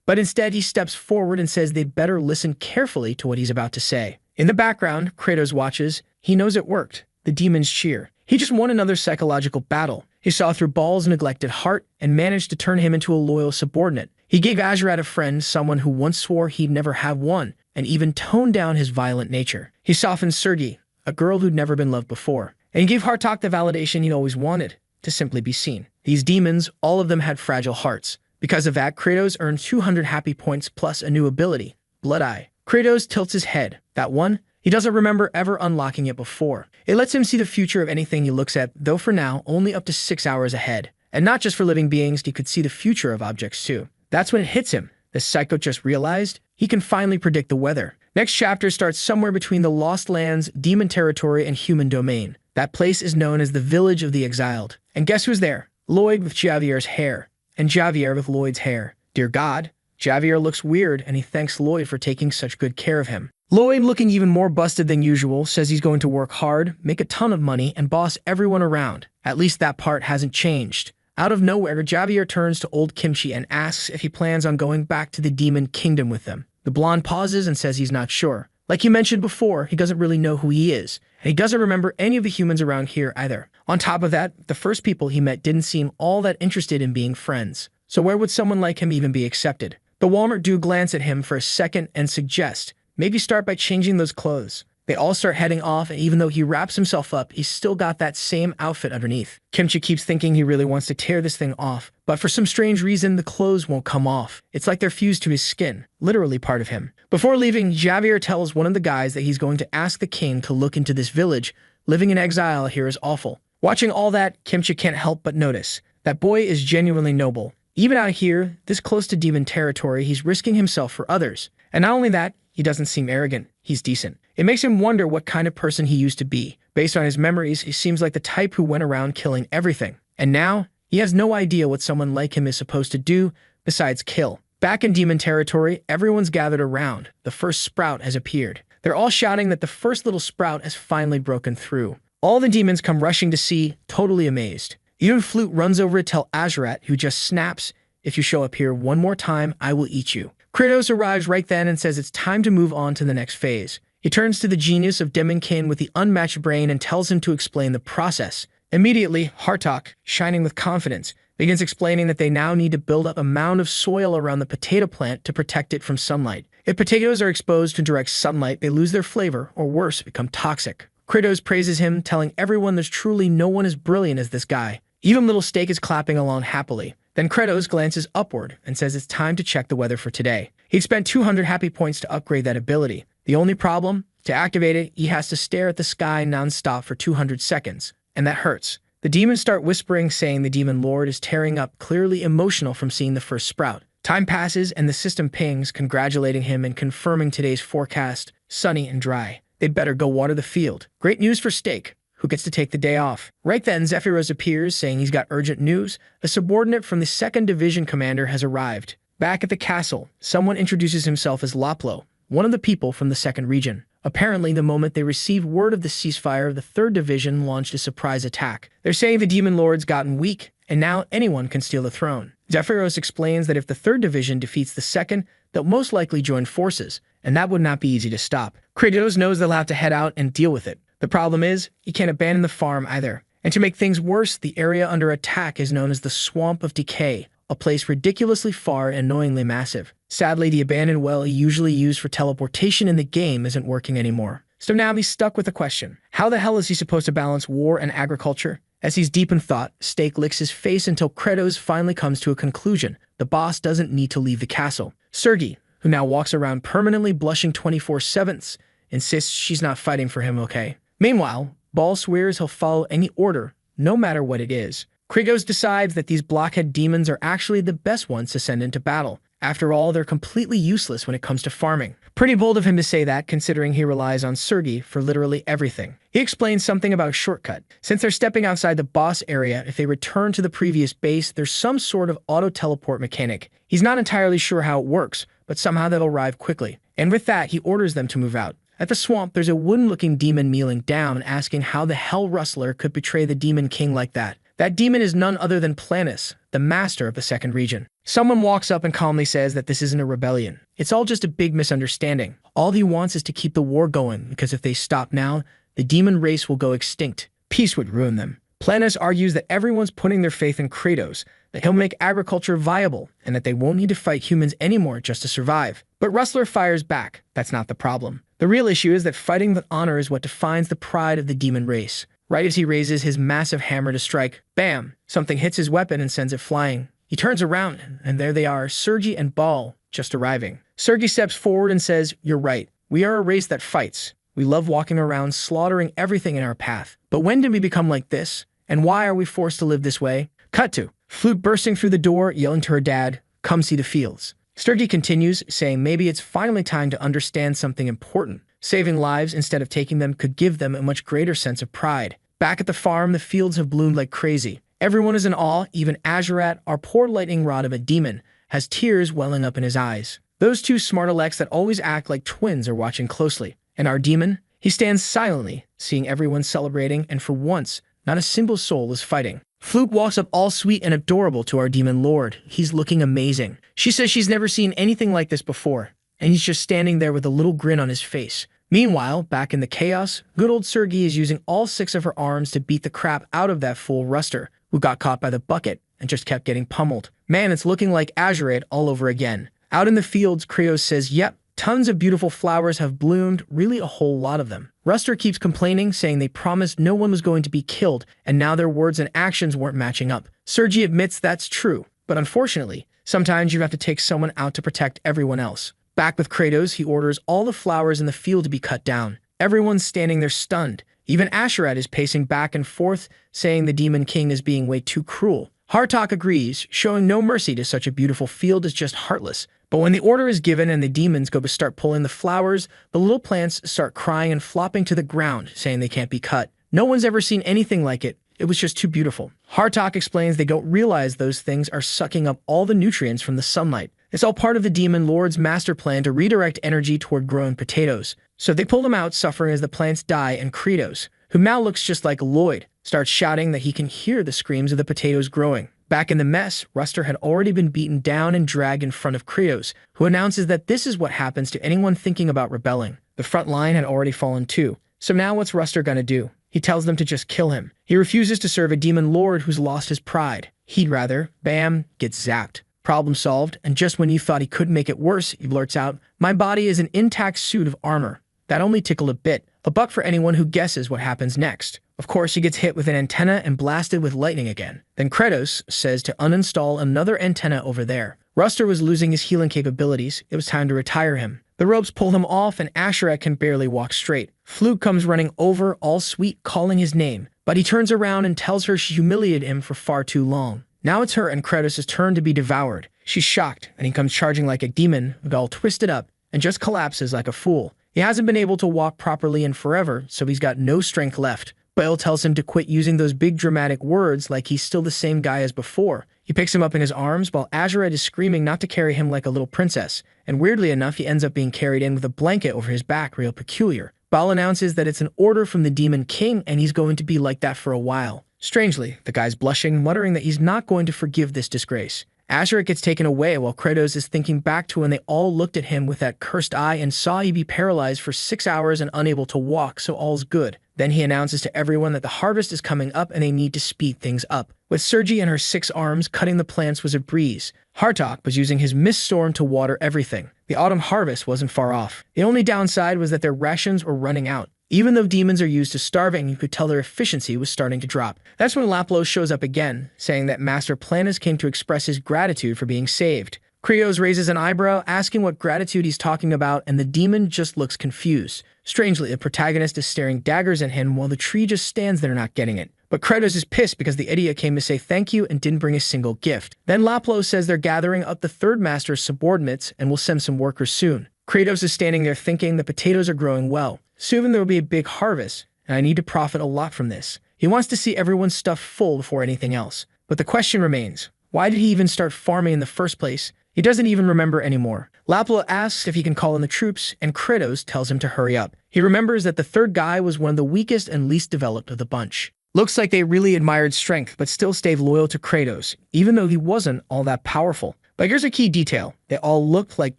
But instead, he steps forward and says they'd better listen carefully to what he's about to say. In the background, Kratos watches. He knows it worked. The demons cheer. He just won another psychological battle. He saw through Baal's neglected heart and managed to turn him into a loyal subordinate. He gave Azuret a friend, someone who once swore he'd never have one, and even toned down his violent nature. He softened Sergei, a girl who'd never been loved before, and he gave Hartok the validation he'd always wanted, to simply be seen. These demons, all of them had fragile hearts. Because of that, Kratos earned 200 happy points plus a new ability, Blood Eye. Kratos tilts his head. That one? He doesn't remember ever unlocking it before. It lets him see the future of anything he looks at, though for now, only up to 6 hours ahead. And not just for living beings, he could see the future of objects too. That's when it hits him. The psycho just realized he can finally predict the weather. Next chapter starts somewhere between the Lost Lands, Demon Territory, and Human Domain. That place is known as the Village of the Exiled. And guess who's there? Lloyd with Javier's hair. And Javier with Lloyd's hair. Dear God, Javier looks weird, and he thanks Lloyd for taking such good care of him. Lloyd, looking even more busted than usual, says he's going to work hard, make a ton of money, and boss everyone around. At least that part hasn't changed. Out of nowhere, Javier turns to old Kimchi and asks if he plans on going back to the Demon Kingdom with them. The blonde pauses and says he's not sure. Like you mentioned before, he doesn't really know who he is, and he doesn't remember any of the humans around here either. On top of that, the first people he met didn't seem all that interested in being friends. so where would someone like him even be accepted? The Walmart dude glance at him for a second and suggest, maybe start by changing those clothes. They all start heading off, and even though he wraps himself up, he's still got that same outfit underneath. Kimchi keeps thinking he really wants to tear this thing off, but for some strange reason, the clothes won't come off. It's like they're fused to his skin, literally part of him. Before leaving, Javier tells one of the guys that he's going to ask the king to look into this village. Living in exile here is awful. Watching all that, Kimchi can't help but notice that boy is genuinely noble. Even out here, this close to demon territory, he's risking himself for others. And not only that, he doesn't seem arrogant. He's decent. It makes him wonder what kind of person he used to be. Based on his memories, he seems like the type who went around killing everything. And now, he has no idea what someone like him is supposed to do besides kill. Back in demon territory, everyone's gathered around. The first sprout has appeared. They're all shouting that the first little sprout has finally broken through. All the demons come rushing to see, totally amazed. Even Flute runs over to tell Azurat, who just snaps, "If you show up here one more time, I will eat you." Kratos arrives right then and says it's time to move on to the next phase. He turns to the genius of Demonkin with the unmatched brain and tells him to explain the process. Immediately, Hartok, shining with confidence, begins explaining that they now need to build up a mound of soil around the potato plant to protect it from sunlight. If potatoes are exposed to direct sunlight, they lose their flavor, or worse, become toxic. Kratos praises him, telling everyone there's truly no one as brilliant as this guy. Even little Steak is clapping along happily. Then Kratos glances upward and says it's time to check the weather for today. He'd spent 200 happy points to upgrade that ability. The only problem? To activate it, he has to stare at the sky non-stop for 200 seconds. And that hurts. The demons start whispering, saying the demon lord is tearing up, clearly emotional from seeing the first sprout. Time passes and the system pings, congratulating him and confirming today's forecast, sunny and dry. They'd better go water the field. Great news for Steak, who gets to take the day off. Right then, Zephyros appears, saying he's got urgent news. A subordinate from the 2nd Division commander has arrived. Back at the castle, someone introduces himself as Loplo, one of the people from the 2nd region. Apparently, the moment they received word of the ceasefire, the 3rd Division launched a surprise attack. They're saying the Demon Lord's gotten weak, and now anyone can steal the throne. Zephyros explains that if the 3rd Division defeats the 2nd, they'll most likely join forces, and that would not be easy to stop. Kratos knows they'll have to head out and deal with it. The problem is, he can't abandon the farm either. And to make things worse, the area under attack is known as the Swamp of Decay, a place ridiculously far and annoyingly massive. Sadly, the abandoned well he usually used for teleportation in the game isn't working anymore. So now he's stuck with the question. How the hell is he supposed to balance war and agriculture? As he's deep in thought, Steak licks his face until Kratos finally comes to a conclusion. The boss doesn't need to leave the castle. Sergei, who now walks around permanently blushing 24/7, insists she's not fighting for him, okay? Meanwhile, Ball swears he'll follow any order, no matter what it is. Kratos decides that these blockhead demons are actually the best ones to send into battle. After all, they're completely useless when it comes to farming. Pretty bold of him to say that, considering he relies on Sergei for literally everything. He explains something about a shortcut. Since they're stepping outside the boss area, if they return to the previous base, there's some sort of auto-teleport mechanic. He's not entirely sure how it works, but somehow they'll arrive quickly. And with that, he orders them to move out. At the swamp, there's a wooden-looking demon kneeling down and asking how the Hell Rustler could betray the Demon King like that. That demon is none other than Planus, the master of the 2nd region. Someone walks up and calmly says that this isn't a rebellion. It's all just a big misunderstanding. All he wants is to keep the war going, because if they stop now, the demon race will go extinct. Peace would ruin them. Planus argues that everyone's putting their faith in Kratos, that he'll make agriculture viable, and that they won't need to fight humans anymore just to survive. But Rustler fires back. That's not the problem. The real issue is that fighting with honor is what defines the pride of the demon race. Right as he raises his massive hammer to strike, bam! Something hits his weapon and sends it flying. He turns around, and there they are, Sergei and Ball, just arriving. Sergei steps forward and says, "You're right. We are a race that fights. We love walking around, slaughtering everything in our path. But when did we become like this? And why are we forced to live this way?" Cut to Flute bursting through the door, yelling to her dad, "Come see the fields." Sergei continues, saying maybe it's finally time to understand something important. Saving lives instead of taking them could give them a much greater sense of pride. Back at the farm, the fields have bloomed like crazy. Everyone is in awe, even Azurat, our poor lightning rod of a demon, has tears welling up in his eyes. Those two smart alecks that always act like twins are watching closely. And our demon? He stands silently, seeing everyone celebrating, and for once, not a single soul is fighting. Flute walks up all sweet and adorable to our demon lord. He's looking amazing. She says she's never seen anything like this before, and he's just standing there with a little grin on his face. Meanwhile, back in the chaos, good old Sergei is using all 6 of her arms to beat the crap out of that fool Ruster, who got caught by the bucket, and just kept getting pummeled. Man, it's looking like Azurite all over again. Out in the fields, Kratos says, yep, tons of beautiful flowers have bloomed, really a whole lot of them. Ruster keeps complaining, saying they promised no one was going to be killed, and now their words and actions weren't matching up. Sergi admits that's true, but unfortunately, sometimes you have to take someone out to protect everyone else. Back with Kratos, he orders all the flowers in the field to be cut down. Everyone's standing there stunned. Even Asherat is pacing back and forth, saying the Demon King is being way too cruel. Hartok agrees, showing no mercy to such a beautiful field is just heartless. But when the order is given and the demons go to start pulling the flowers, the little plants start crying and flopping to the ground, saying they can't be cut. No one's ever seen anything like it. It was just too beautiful. Hartok explains they don't realize those things are sucking up all the nutrients from the sunlight. It's all part of the Demon Lord's master plan to redirect energy toward growing potatoes. So they pull them out, suffering as the plants die, and Kratos, who now looks just like Lloyd, starts shouting that he can hear the screams of the potatoes growing. Back in the mess, Ruster had already been beaten down and dragged in front of Kratos, who announces that this is what happens to anyone thinking about rebelling. The front line had already fallen too. So now what's Ruster gonna do? He tells them to just kill him. He refuses to serve a demon lord who's lost his pride. He'd rather, bam, get zapped. Problem solved, and just when you thought he couldn't make it worse, he blurts out, "My body is an intact suit of armor." That only tickled a bit. A buck for anyone who guesses what happens next. Of course, he gets hit with an antenna and blasted with lightning again. Then Kratos says to uninstall another antenna over there. Ruster was losing his healing capabilities. It was time to retire him. The ropes pull him off and Asherat can barely walk straight. Fluke comes running over, all sweet, calling his name. But he turns around and tells her she humiliated him for far too long. Now it's her and Kratos' turn to be devoured. She's shocked, and he comes charging like a demon, all twisted up, and just collapses like a fool. He hasn't been able to walk properly in forever, so he's got no strength left. Baal tells him to quit using those big dramatic words like he's still the same guy as before. He picks him up in his arms while Azurite is screaming not to carry him like a little princess, and weirdly enough he ends up being carried in with a blanket over his back, real peculiar. Baal announces that it's an order from the Demon King and he's going to be like that for a while. Strangely, the guy's blushing, muttering that he's not going to forgive this disgrace. Azurite gets taken away while Kratos is thinking back to when they all looked at him with that cursed eye and saw he be paralyzed for 6 hours and unable to walk, so all's good. Then he announces to everyone that the harvest is coming up and they need to speed things up. With Sergi and her 6 arms, cutting the plants was a breeze. Hartok was using his mist storm to water everything. The autumn harvest wasn't far off. The only downside was that their rations were running out. Even though demons are used to starving, you could tell their efficiency was starting to drop. That's when Laplo shows up again, saying that Master Planus came to express his gratitude for being saved. Krios raises an eyebrow, asking what gratitude he's talking about, and the demon just looks confused. Strangely, the protagonist is staring daggers at him while the tree just stands there not getting it. But Kratos is pissed because the idiot came to say thank you and didn't bring a single gift. Then Laplo says they're gathering up the third master's subordinates and will send some workers soon. Kratos is standing there thinking the potatoes are growing well. Soon there will be a big harvest, and I need to profit a lot from this. He wants to see everyone's stuff full before anything else. But the question remains, why did he even start farming in the first place? He doesn't even remember anymore. Laplo asks if he can call in the troops, and Kratos tells him to hurry up. He remembers that the third guy was one of the weakest and least developed of the bunch. Looks like they really admired strength, but still stayed loyal to Kratos, even though he wasn't all that powerful. But here's a key detail. They all looked like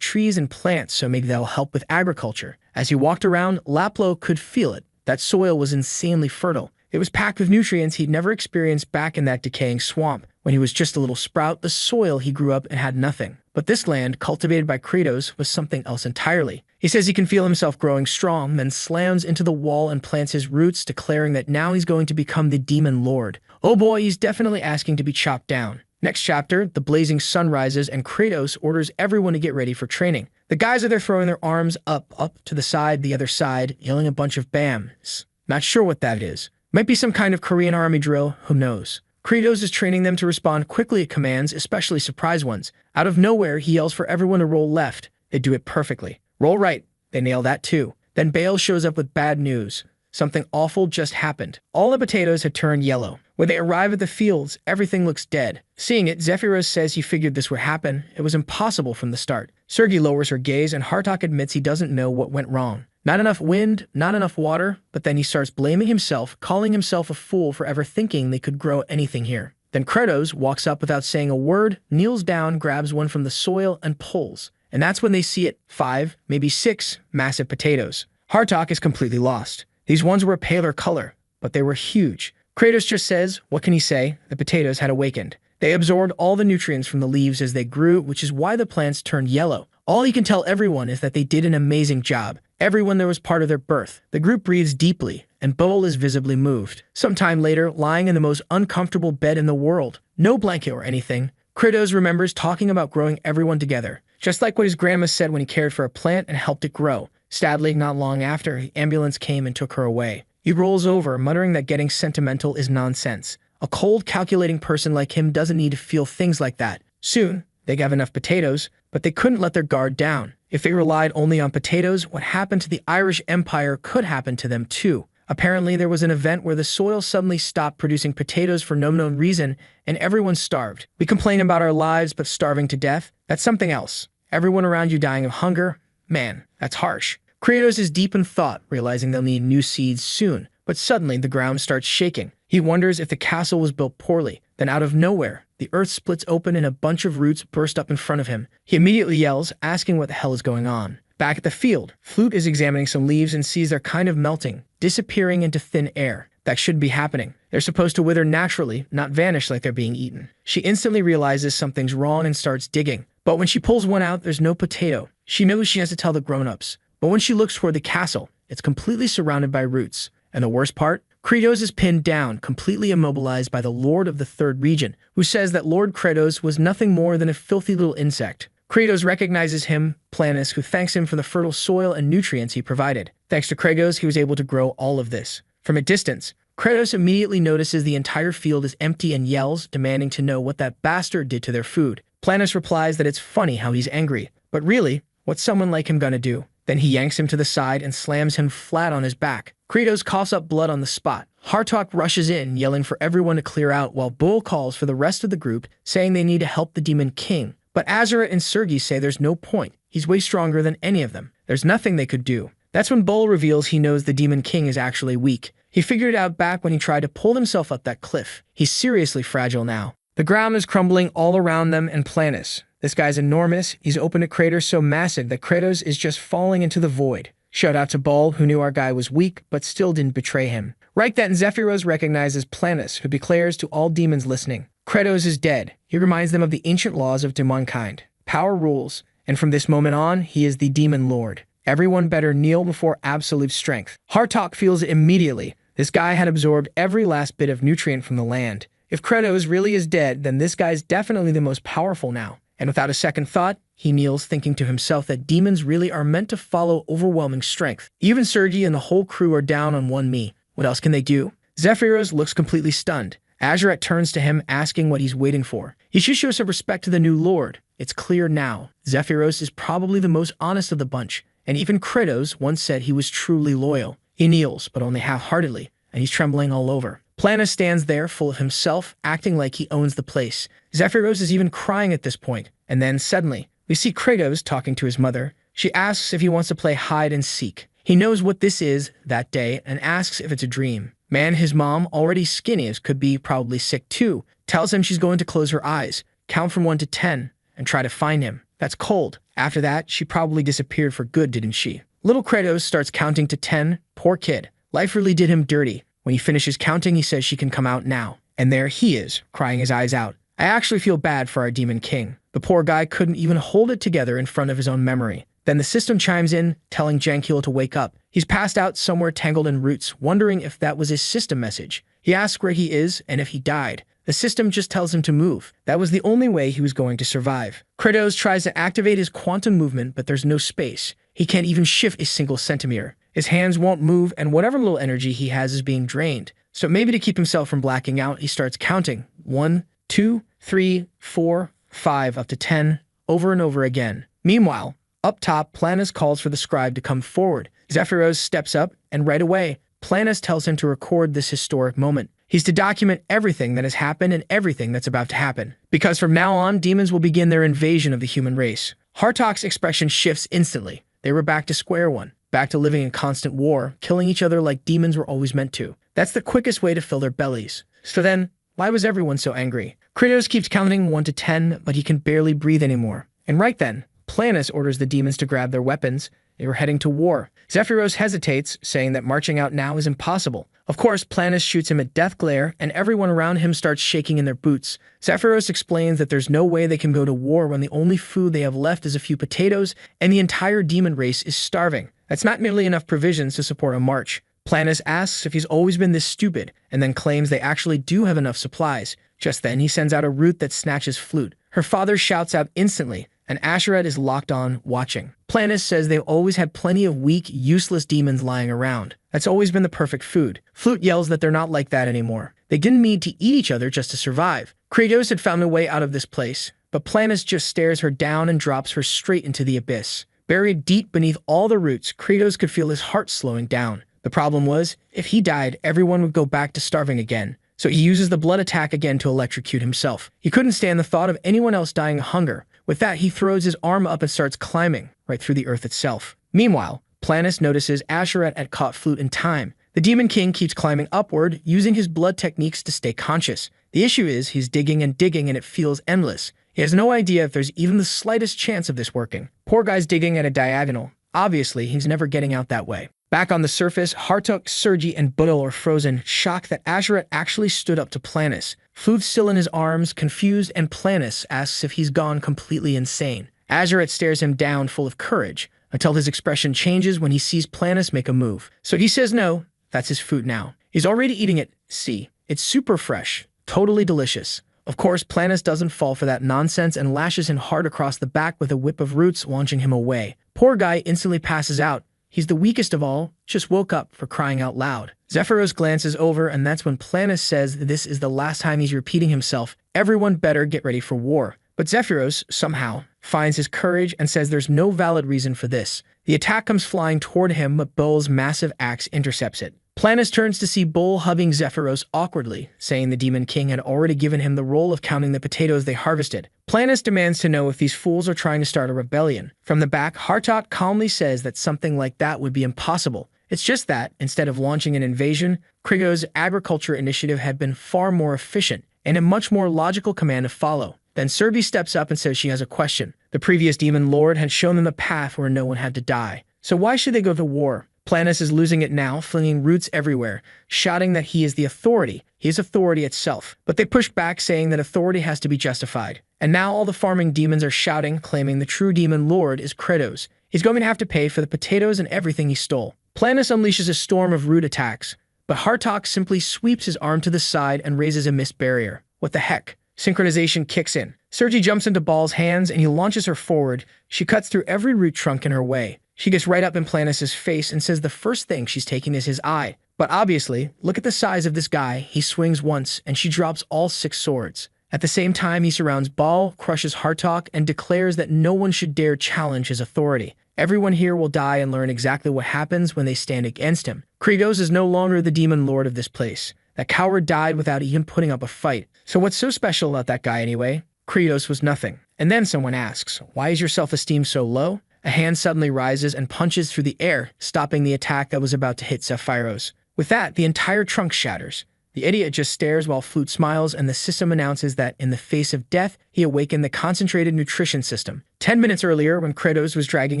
trees and plants, so maybe that'll help with agriculture. As he walked around, Laplo could feel it. That soil was insanely fertile. It was packed with nutrients he'd never experienced back in that decaying swamp. When he was just a little sprout, the soil he grew up in had nothing. But this land, cultivated by Kratos, was something else entirely. He says he can feel himself growing strong, then slams into the wall and plants his roots, declaring that now he's going to become the Demon Lord. Oh boy, he's definitely asking to be chopped down. Next chapter, the blazing sun rises and Kratos orders everyone to get ready for training. The guys are there throwing their arms up to the side, the other side, yelling a bunch of bams. Not sure what that is. Might be some kind of Korean army drill, who knows. Kratos is training them to respond quickly at commands, especially surprise ones. Out of nowhere, he yells for everyone to roll left. They do it perfectly. Roll right. They nail that too. Then Baal shows up with bad news. Something awful just happened. All the potatoes had turned yellow. When they arrive at the fields, everything looks dead. Seeing it, Zephyros says he figured this would happen. It was impossible from the start. Sergi lowers her gaze and Hartok admits he doesn't know what went wrong. Not enough wind, not enough water, but then he starts blaming himself, calling himself a fool for ever thinking they could grow anything here. Then Kratos walks up without saying a word, kneels down, grabs one from the soil, and pulls. And that's when they see it. 5, maybe 6 massive potatoes. Hartok is completely lost. These ones were a paler color, but they were huge. Kratos just says, what can he say? The potatoes had awakened. They absorbed all the nutrients from the leaves as they grew, which is why the plants turned yellow. All he can tell everyone is that they did an amazing job. Everyone there was part of their birth. The group breathes deeply, and Bowl is visibly moved. Sometime later, lying in the most uncomfortable bed in the world, no blanket or anything, Kratos remembers talking about growing everyone together, just like what his grandma said when he cared for a plant and helped it grow. Sadly, not long after, the ambulance came and took her away. He rolls over, muttering that getting sentimental is nonsense. A cold, calculating person like him doesn't need to feel things like that. Soon, they have enough potatoes, but they couldn't let their guard down. If they relied only on potatoes, what happened to the Irish Empire could happen to them too. Apparently, there was an event where the soil suddenly stopped producing potatoes for no known reason, and everyone starved. We complain about our lives, but starving to death? That's something else. Everyone around you dying of hunger? Man, that's harsh. Kratos is deep in thought, realizing they'll need new seeds soon. But suddenly, the ground starts shaking. He wonders if the castle was built poorly. Then out of nowhere, the earth splits open and a bunch of roots burst up in front of him. He immediately yells, asking what the hell is going on. Back at the field, Flute is examining some leaves and sees they're kind of melting, disappearing into thin air. That should be happening. They're supposed to wither naturally, not vanish like they're being eaten. She instantly realizes something's wrong and starts digging. But when she pulls one out, there's no potato. She knows she has to tell the grown-ups. But when she looks toward the castle, it's completely surrounded by roots. And the worst part? Kratos is pinned down, completely immobilized by the Lord of the Third Region, who says that Lord Kratos was nothing more than a filthy little insect. Kratos recognizes him, Planus, who thanks him for the fertile soil and nutrients he provided. Thanks to Kratos, he was able to grow all of this. From a distance, Kratos immediately notices the entire field is empty and yells, demanding to know what that bastard did to their food. Planus replies that it's funny how he's angry, but really, what's someone like him gonna do? Then he yanks him to the side and slams him flat on his back. Kratos coughs up blood on the spot. Hartok rushes in, yelling for everyone to clear out, while Bull calls for the rest of the group, saying they need to help the Demon King. But Azura and Sergi say there's no point. He's way stronger than any of them. There's nothing they could do. That's when Bull reveals he knows the Demon King is actually weak. He figured it out back when he tried to pull himself up that cliff. He's seriously fragile now. The ground is crumbling all around them and Planus. This guy's enormous. He's opened a crater so massive that Kratos is just falling into the void. Shout out to Bull, who knew our guy was weak, but still didn't betray him. Right then, Zephyros recognizes Planus, who declares to all demons listening, Kratos is dead. He reminds them of the ancient laws of demonkind. Power rules, and from this moment on, he is the Demon Lord. Everyone better kneel before absolute strength. Hartok feels it immediately. This guy had absorbed every last bit of nutrient from the land. If Kratos really is dead, then this guy's definitely the most powerful now. And without a second thought, he kneels, thinking to himself that demons really are meant to follow overwhelming strength. Even Sergi and the whole crew are down on one knee. What else can they do? Zephyros looks completely stunned. Azuret turns to him, asking what he's waiting for. He should show some respect to the new lord. It's clear now. Zephyros is probably the most honest of the bunch, and even Kratos once said he was truly loyal. He kneels, but only half-heartedly, and he's trembling all over. Planus stands there, full of himself, acting like he owns the place. Zephyros is even crying at this point, and then, suddenly, we see Kratos talking to his mother. She asks if he wants to play hide and seek. He knows what this is that day and asks if it's a dream. Man, his mom, already skinny as could be, probably sick too, tells him she's going to close her eyes, count from 1 to 10, and try to find him. That's cold. After that, she probably disappeared for good, didn't she? Little Kratos starts counting to 10. Poor kid. Life really did him dirty. When he finishes counting, he says she can come out now. And there he is, crying his eyes out. I actually feel bad for our Demon King. The poor guy couldn't even hold it together in front of his own memory. Then the system chimes in, telling Jankil to wake up. He's passed out somewhere tangled in roots, wondering if that was his system message. He asks where he is and if he died. The system just tells him to move. That was the only way he was going to survive. Kratos tries to activate his quantum movement, but there's no space. He can't even shift a single centimeter. His hands won't move, and whatever little energy he has is being drained. So maybe to keep himself from blacking out, he starts counting. 1, 2, 3, 4, 5, up to 10, over and over again. Meanwhile, up top, Planus calls for the scribe to come forward. Zephyros steps up, and right away, Planus tells him to record this historic moment. He's to document everything that has happened and everything that's about to happen. Because from now on, demons will begin their invasion of the human race. Hartok's expression shifts instantly. They were back to square one. Back to living in constant war, killing each other like demons were always meant to. That's the quickest way to fill their bellies. So then, why was everyone so angry? Kratos keeps counting 1 to 10, but he can barely breathe anymore. And right then, Planus orders the demons to grab their weapons. They were heading to war. Zephyros hesitates, saying that marching out now is impossible. Of course, Planus shoots him a death glare, and everyone around him starts shaking in their boots. Zephyros explains that there's no way they can go to war when the only food they have left is a few potatoes, and the entire demon race is starving. That's not nearly enough provisions to support a march. Planus asks if he's always been this stupid, and then claims they actually do have enough supplies. Just then, he sends out a root that snatches Flute. Her father shouts out instantly, and Asheret is locked on, watching. Planus says they've always had plenty of weak, useless demons lying around. That's always been the perfect food. Flute yells that they're not like that anymore. They didn't need to eat each other just to survive. Kratos had found a way out of this place, but Planus just stares her down and drops her straight into the abyss. Buried deep beneath all the roots, Kratos could feel his heart slowing down. The problem was, if he died, everyone would go back to starving again. So he uses the blood attack again to electrocute himself. He couldn't stand the thought of anyone else dying of hunger. With that, he throws his arm up and starts climbing, right through the earth itself. Meanwhile, Planus notices Asheret had caught Flute in time. The Demon King keeps climbing upward, using his blood techniques to stay conscious. The issue is, he's digging and digging and it feels endless. He has no idea if there's even the slightest chance of this working. Poor guy's digging at a diagonal. Obviously, he's never getting out that way. Back on the surface, Hartuk, Sergi, and Budil are frozen, shocked that Asheret actually stood up to Planus. Flute's still in his arms, confused, and Planus asks if he's gone completely insane. Asheret stares him down, full of courage, until his expression changes when he sees Planus make a move. So he says no, that's his food now. He's already eating it. See, it's super fresh, totally delicious. Of course, Planus doesn't fall for that nonsense and lashes him hard across the back with a whip of roots, launching him away. Poor guy instantly passes out. He's the weakest of all, just woke up, for crying out loud. Zephyros glances over, and that's when Planus says that this is the last time he's repeating himself. Everyone better get ready for war. But Zephyros, somehow, finds his courage and says there's no valid reason for this. The attack comes flying toward him, but Bull's massive axe intercepts it. Planus turns to see Bull hugging Zephyros awkwardly, saying the Demon King had already given him the role of counting the potatoes they harvested. Planus demands to know if these fools are trying to start a rebellion. From the back, Hartot calmly says that something like that would be impossible. It's just that, instead of launching an invasion, Krigo's agriculture initiative had been far more efficient, and a much more logical command to follow. Then Serbi steps up and says she has a question. The previous Demon Lord had shown them a path where no one had to die. So why should they go to war? Planus is losing it now, flinging roots everywhere, shouting that he is the authority. He is authority itself. But they push back, saying that authority has to be justified. And now all the farming demons are shouting, claiming the true Demon Lord is Kratos. He's going to have to pay for the potatoes and everything he stole. Planus unleashes a storm of root attacks, but Hartok simply sweeps his arm to the side and raises a mist barrier. What the heck? Synchronization kicks in. Sergi jumps into Ball's hands and he launches her forward. She cuts through every root trunk in her way. She gets right up in Planus' face and says the first thing she's taking is his eye. But obviously, look at the size of this guy. He swings once and she drops all 6 swords. At the same time, he surrounds Ball, crushes Hartok, and declares that no one should dare challenge his authority. Everyone here will die and learn exactly what happens when they stand against him. Kratos is no longer the Demon Lord of this place. That coward died without even putting up a fight. So what's so special about that guy anyway? Kratos was nothing. And then someone asks, why is your self-esteem so low? A hand suddenly rises and punches through the air, stopping the attack that was about to hit Zephyros. With that, the entire trunk shatters. The idiot just stares while Flute smiles, and the system announces that, in the face of death, he awakened the concentrated nutrition system. 10 minutes earlier, when Kratos was dragging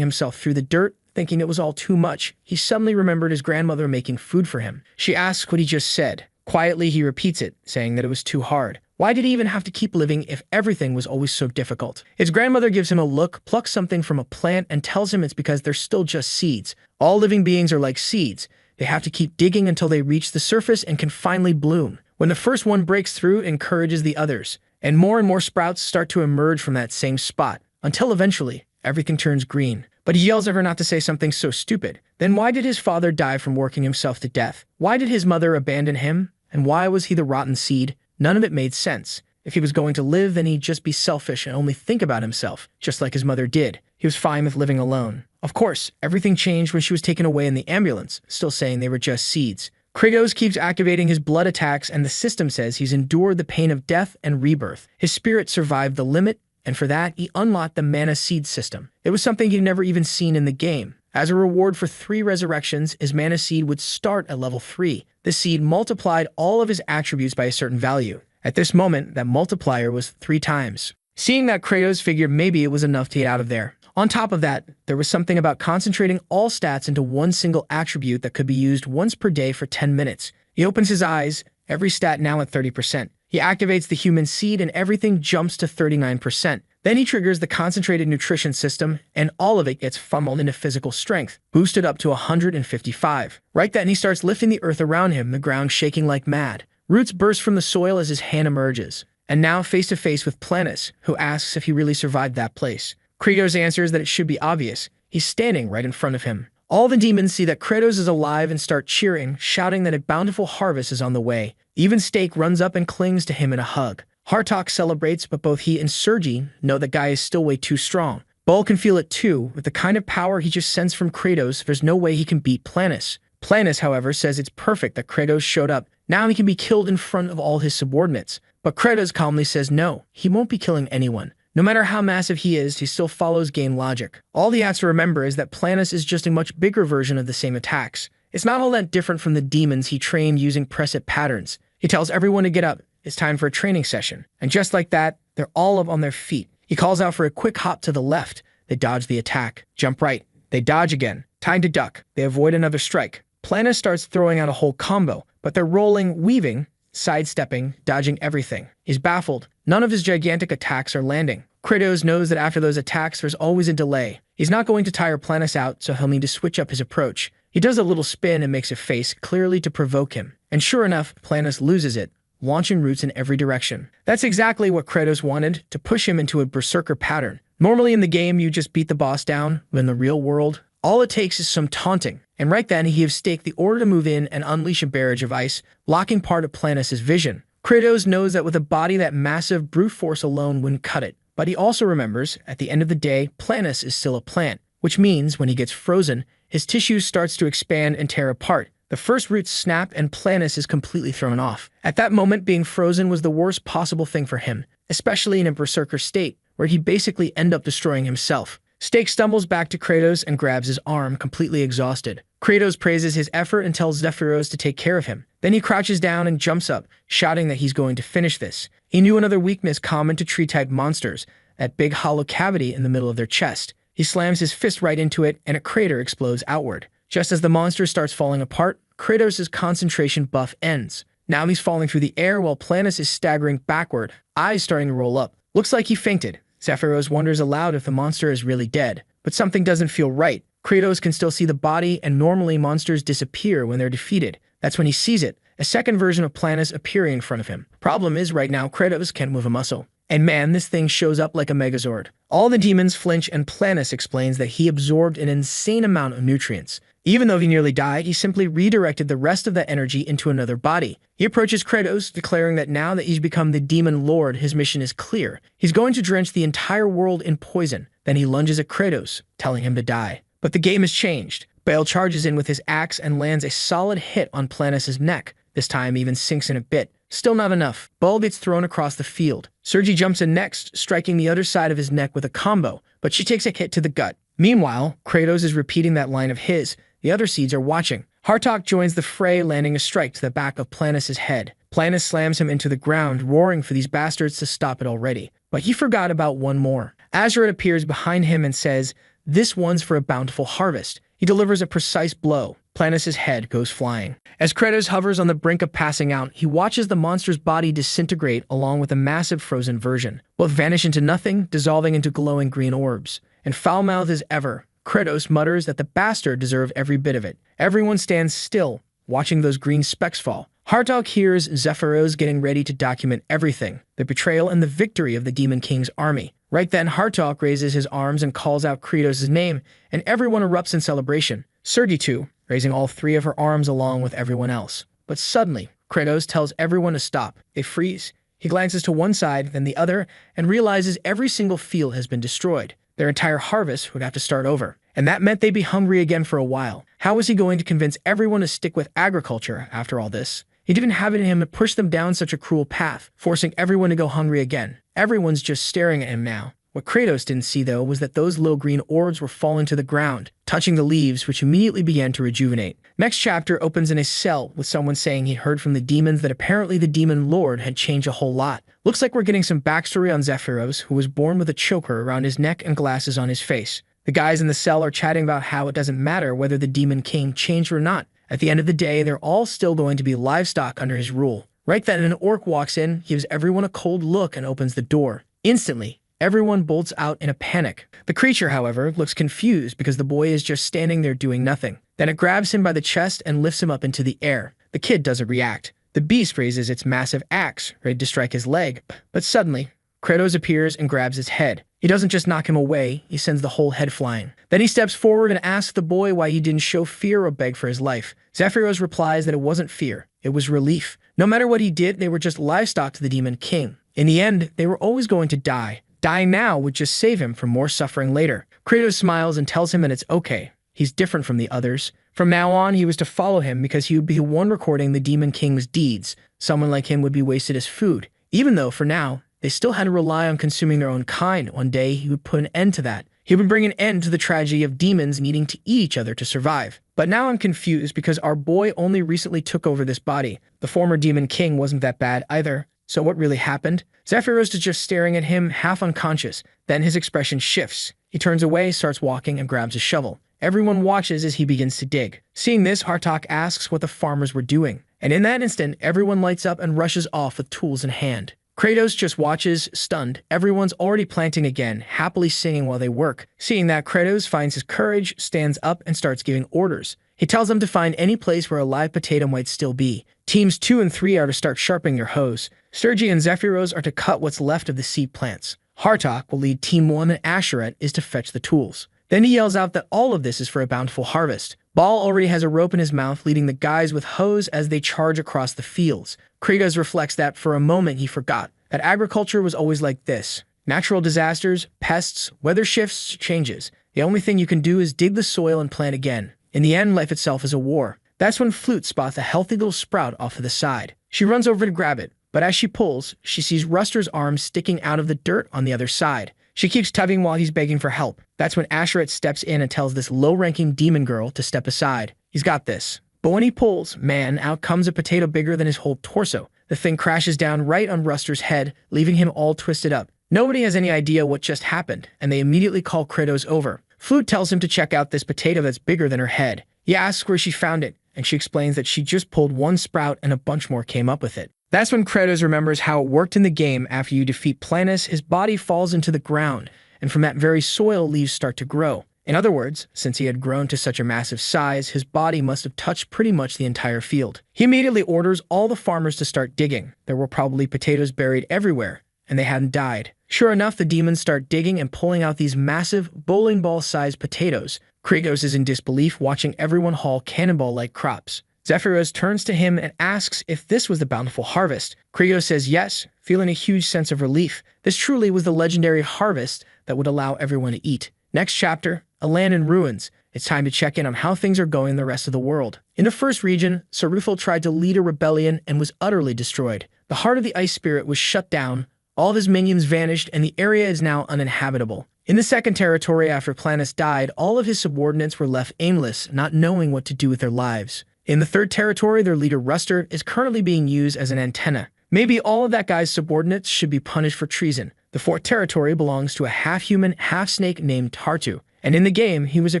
himself through the dirt, thinking it was all too much, he suddenly remembered his grandmother making food for him. She asks what he just said. Quietly, he repeats it, saying that it was too hard. Why did he even have to keep living if everything was always so difficult? His grandmother gives him a look, plucks something from a plant, and tells him it's because they're still just seeds. All living beings are like seeds. They have to keep digging until they reach the surface and can finally bloom. When the first one breaks through, it encourages the others. And more sprouts start to emerge from that same spot, until eventually, everything turns green. But he yells at her not to say something so stupid. Then why did his father die from working himself to death? Why did his mother abandon him? And why was he the rotten seed? None of it made sense. If he was going to live, then he'd just be selfish and only think about himself, just like his mother did. He was fine with living alone. Of course, everything changed when she was taken away in the ambulance, still saying they were just seeds. Kratos keeps activating his blood attacks, and the system says he's endured the pain of death and rebirth. His spirit survived the limit, and for that, he unlocked the mana seed system. It was something he'd never even seen in the game. As a reward for 3 resurrections, his mana seed would start at level 3. This seed multiplied all of his attributes by a certain value. At this moment, that multiplier was 3 times. Seeing that, Kratos figured maybe it was enough to get out of there. On top of that, there was something about concentrating all stats into one single attribute that could be used once per day for 10 minutes. He opens his eyes, every stat now at 30%. He activates the human seed and everything jumps to 39%. Then he triggers the concentrated nutrition system, and all of it gets funneled into physical strength, boosted up to 155. Right then, he starts lifting the earth around him, the ground shaking like mad. Roots burst from the soil as his hand emerges. And now face to face with Planus, who asks if he really survived that place. Kratos answers that it should be obvious. He's standing right in front of him. All the demons see that Kratos is alive and start cheering, shouting that a bountiful harvest is on the way. Even Stake runs up and clings to him in a hug. Hartok celebrates, but both he and Sergi know that Guy is still way too strong. Bull can feel it too. With the kind of power he just sensed from Kratos, there's no way he can beat Planus. Planus, however, says it's perfect that Kratos showed up. Now he can be killed in front of all his subordinates. But Kratos calmly says no, he won't be killing anyone. No matter how massive he is, he still follows game logic. All he has to remember is that Planus is just a much bigger version of the same attacks. It's not all that different from the demons he trained using preset patterns. He tells everyone to get up. It's time for a training session. And just like that, they're all up on their feet. He calls out for a quick hop to the left. They dodge the attack. Jump right. They dodge again. Time to duck. They avoid another strike. Planus starts throwing out a whole combo, but they're rolling, weaving, sidestepping, dodging everything. He's baffled. None of his gigantic attacks are landing. Kratos knows that after those attacks, there's always a delay. He's not going to tire Planus out, so he'll need to switch up his approach. He does a little spin and makes a face, clearly to provoke him. And sure enough, Planus loses it, launching roots in every direction. That's exactly what Kratos wanted, to push him into a berserker pattern. Normally in the game, you just beat the boss down, but in the real world, all it takes is some taunting. And right then, he gives Stake the order to move in and unleash a barrage of ice, blocking part of Planus' vision. Kratos knows that with a body that massive, brute force alone wouldn't cut it. But he also remembers, at the end of the day, Planus is still a plant, which means when he gets frozen, his tissue starts to expand and tear apart. The first roots snap and Planus is completely thrown off. At that moment, being frozen was the worst possible thing for him, especially in a berserker state, where he'd basically end up destroying himself. Stake stumbles back to Kratos and grabs his arm, completely exhausted. Kratos praises his effort and tells Zephyros to take care of him. Then he crouches down and jumps up, shouting that he's going to finish this. He knew another weakness common to tree-type monsters, that big hollow cavity in the middle of their chest. He slams his fist right into it, and a crater explodes outward. Just as the monster starts falling apart, Kratos' concentration buff ends. Now he's falling through the air while Planus is staggering backward, eyes starting to roll up. Looks like he fainted. Zephyros wonders aloud if the monster is really dead, but something doesn't feel right. Kratos can still see the body, and normally monsters disappear when they're defeated. That's when he sees it, a second version of Planus appearing in front of him. Problem is, right now, Kratos can't move a muscle. And man, this thing shows up like a megazord. All the demons flinch, and Planus explains that he absorbed an insane amount of nutrients. Even though he nearly died, he simply redirected the rest of that energy into another body. He approaches Kratos, declaring that now that he's become the demon lord, his mission is clear. He's going to drench the entire world in poison. Then he lunges at Kratos, telling him to die. But the game has changed. Bale charges in with his axe and lands a solid hit on Planus' neck. This time even sinks in a bit. Still not enough. Bull gets thrown across the field. Sergi jumps in next, striking the other side of his neck with a combo, but she takes a hit to the gut. Meanwhile, Kratos is repeating that line of his. The other seeds are watching. Hartok joins the fray, landing a strike to the back of Planus' head. Planus slams him into the ground, roaring for these bastards to stop it already. But he forgot about one more. Azeroth appears behind him and says, "This one's for a bountiful harvest." He delivers a precise blow. Planus' head goes flying. As Kratos hovers on the brink of passing out, he watches the monster's body disintegrate along with a massive frozen version. Both vanish into nothing, dissolving into glowing green orbs. And foul-mouthed as ever, Kratos mutters that the bastard deserved every bit of it. Everyone stands still, watching those green specks fall. Hartok hears Zephyros getting ready to document everything, the betrayal and the victory of the Demon King's army. Right then, Hartok raises his arms and calls out Kratos' name, and everyone erupts in celebration. Sergi too, raising all three of her arms along with everyone else. But suddenly, Kratos tells everyone to stop. They freeze. He glances to one side, then the other, and realizes every single field has been destroyed. Their entire harvest would have to start over. And that meant they'd be hungry again for a while. How was he going to convince everyone to stick with agriculture after all this? He didn't have it in him to push them down such a cruel path, forcing everyone to go hungry again. Everyone's just staring at him now. What Kratos didn't see, though, was that those little green orbs were falling to the ground, touching the leaves, which immediately began to rejuvenate. Next chapter opens in a cell with someone saying he heard from the demons that apparently the demon lord had changed a whole lot. Looks like we're getting some backstory on Zephyros, who was born with a choker around his neck and glasses on his face. The guys in the cell are chatting about how it doesn't matter whether the demon king changed or not, At the end of the day, they're all still going to be livestock under his rule. Right then, an orc walks in, gives everyone a cold look, and opens the door. Instantly, everyone bolts out in a panic. The creature, however, looks confused because the boy is just standing there doing nothing. Then it grabs him by the chest and lifts him up into the air. The kid doesn't react. The beast raises its massive axe, ready to strike his leg, but suddenly, Kratos appears and grabs his head. He doesn't just knock him away, he sends the whole head flying. Then he steps forward and asks the boy why he didn't show fear or beg for his life. Zephyros replies that it wasn't fear, it was relief. No matter what he did, they were just livestock to the Demon King. In the end, they were always going to die. Dying now would just save him from more suffering later. Kratos smiles and tells him that it's okay. He's different from the others. From now on, he was to follow him because he would be the one recording the Demon King's deeds. Someone like him would be wasted as food. Even though, for now, they still had to rely on consuming their own kind. One day, he would put an end to that. He would bring an end to the tragedy of demons needing to eat each other to survive. But now I'm confused because our boy only recently took over this body. The former Demon King wasn't that bad either. So what really happened? Zephyros is just staring at him, half unconscious. Then his expression shifts. He turns away, starts walking, and grabs a shovel. Everyone watches as he begins to dig. Seeing this, Hartok asks what the farmers were doing. And in that instant, everyone lights up and rushes off with tools in hand. Kratos just watches, stunned. Everyone's already planting again, happily singing while they work. Seeing that, Kratos finds his courage, stands up, and starts giving orders. He tells them to find any place where a live potato might still be. Teams 2 and 3 are to start sharpening their hoes. Sergi and Zephyros are to cut what's left of the seed plants. Hartok will lead Team 1 and Asherat is to fetch the tools. Then he yells out that all of this is for a bountiful harvest. Baal already has a rope in his mouth, leading the guys with hoes as they charge across the fields. Kratos reflects that for a moment he forgot that agriculture was always like this. Natural disasters, pests, weather shifts, changes. The only thing you can do is dig the soil and plant again. In the end, life itself is a war. That's when Flute spots a healthy little sprout off to the side. She runs over to grab it, but as she pulls, she sees Ruster's arm sticking out of the dirt on the other side. She keeps tugging while he's begging for help. That's when Asherat steps in and tells this low-ranking demon girl to step aside. He's got this. But when he pulls, man, out comes a potato bigger than his whole torso. The thing crashes down right on Ruster's head, leaving him all twisted up. Nobody has any idea what just happened, and they immediately call Kratos over. Flute tells him to check out this potato that's bigger than her head. He asks where she found it, and she explains that she just pulled one sprout and a bunch more came up with it. That's when Kratos remembers how it worked in the game. After you defeat Planus, his body falls into the ground, and from that very soil, leaves start to grow. In other words, since he had grown to such a massive size, his body must have touched pretty much the entire field. He immediately orders all the farmers to start digging. There were probably potatoes buried everywhere, and they hadn't died. Sure enough, the demons start digging and pulling out these massive, bowling ball-sized potatoes. Kratos is in disbelief, watching everyone haul cannonball-like crops. Zephyros turns to him and asks if this was the bountiful harvest. Kratos says yes, feeling a huge sense of relief. This truly was the legendary harvest that would allow everyone to eat. Next chapter, a land in ruins. It's time to check in on how things are going in the rest of the world. In the first region, Saruthel tried to lead a rebellion and was utterly destroyed. The heart of the ice spirit was shut down, all of his minions vanished, and the area is now uninhabitable. In the second territory, after Planus died, all of his subordinates were left aimless, not knowing what to do with their lives. In the third territory, their leader Ruster is currently being used as an antenna. Maybe all of that guy's subordinates should be punished for treason. The fourth territory belongs to a half-human, half-snake named Tartu, and in the game, he was a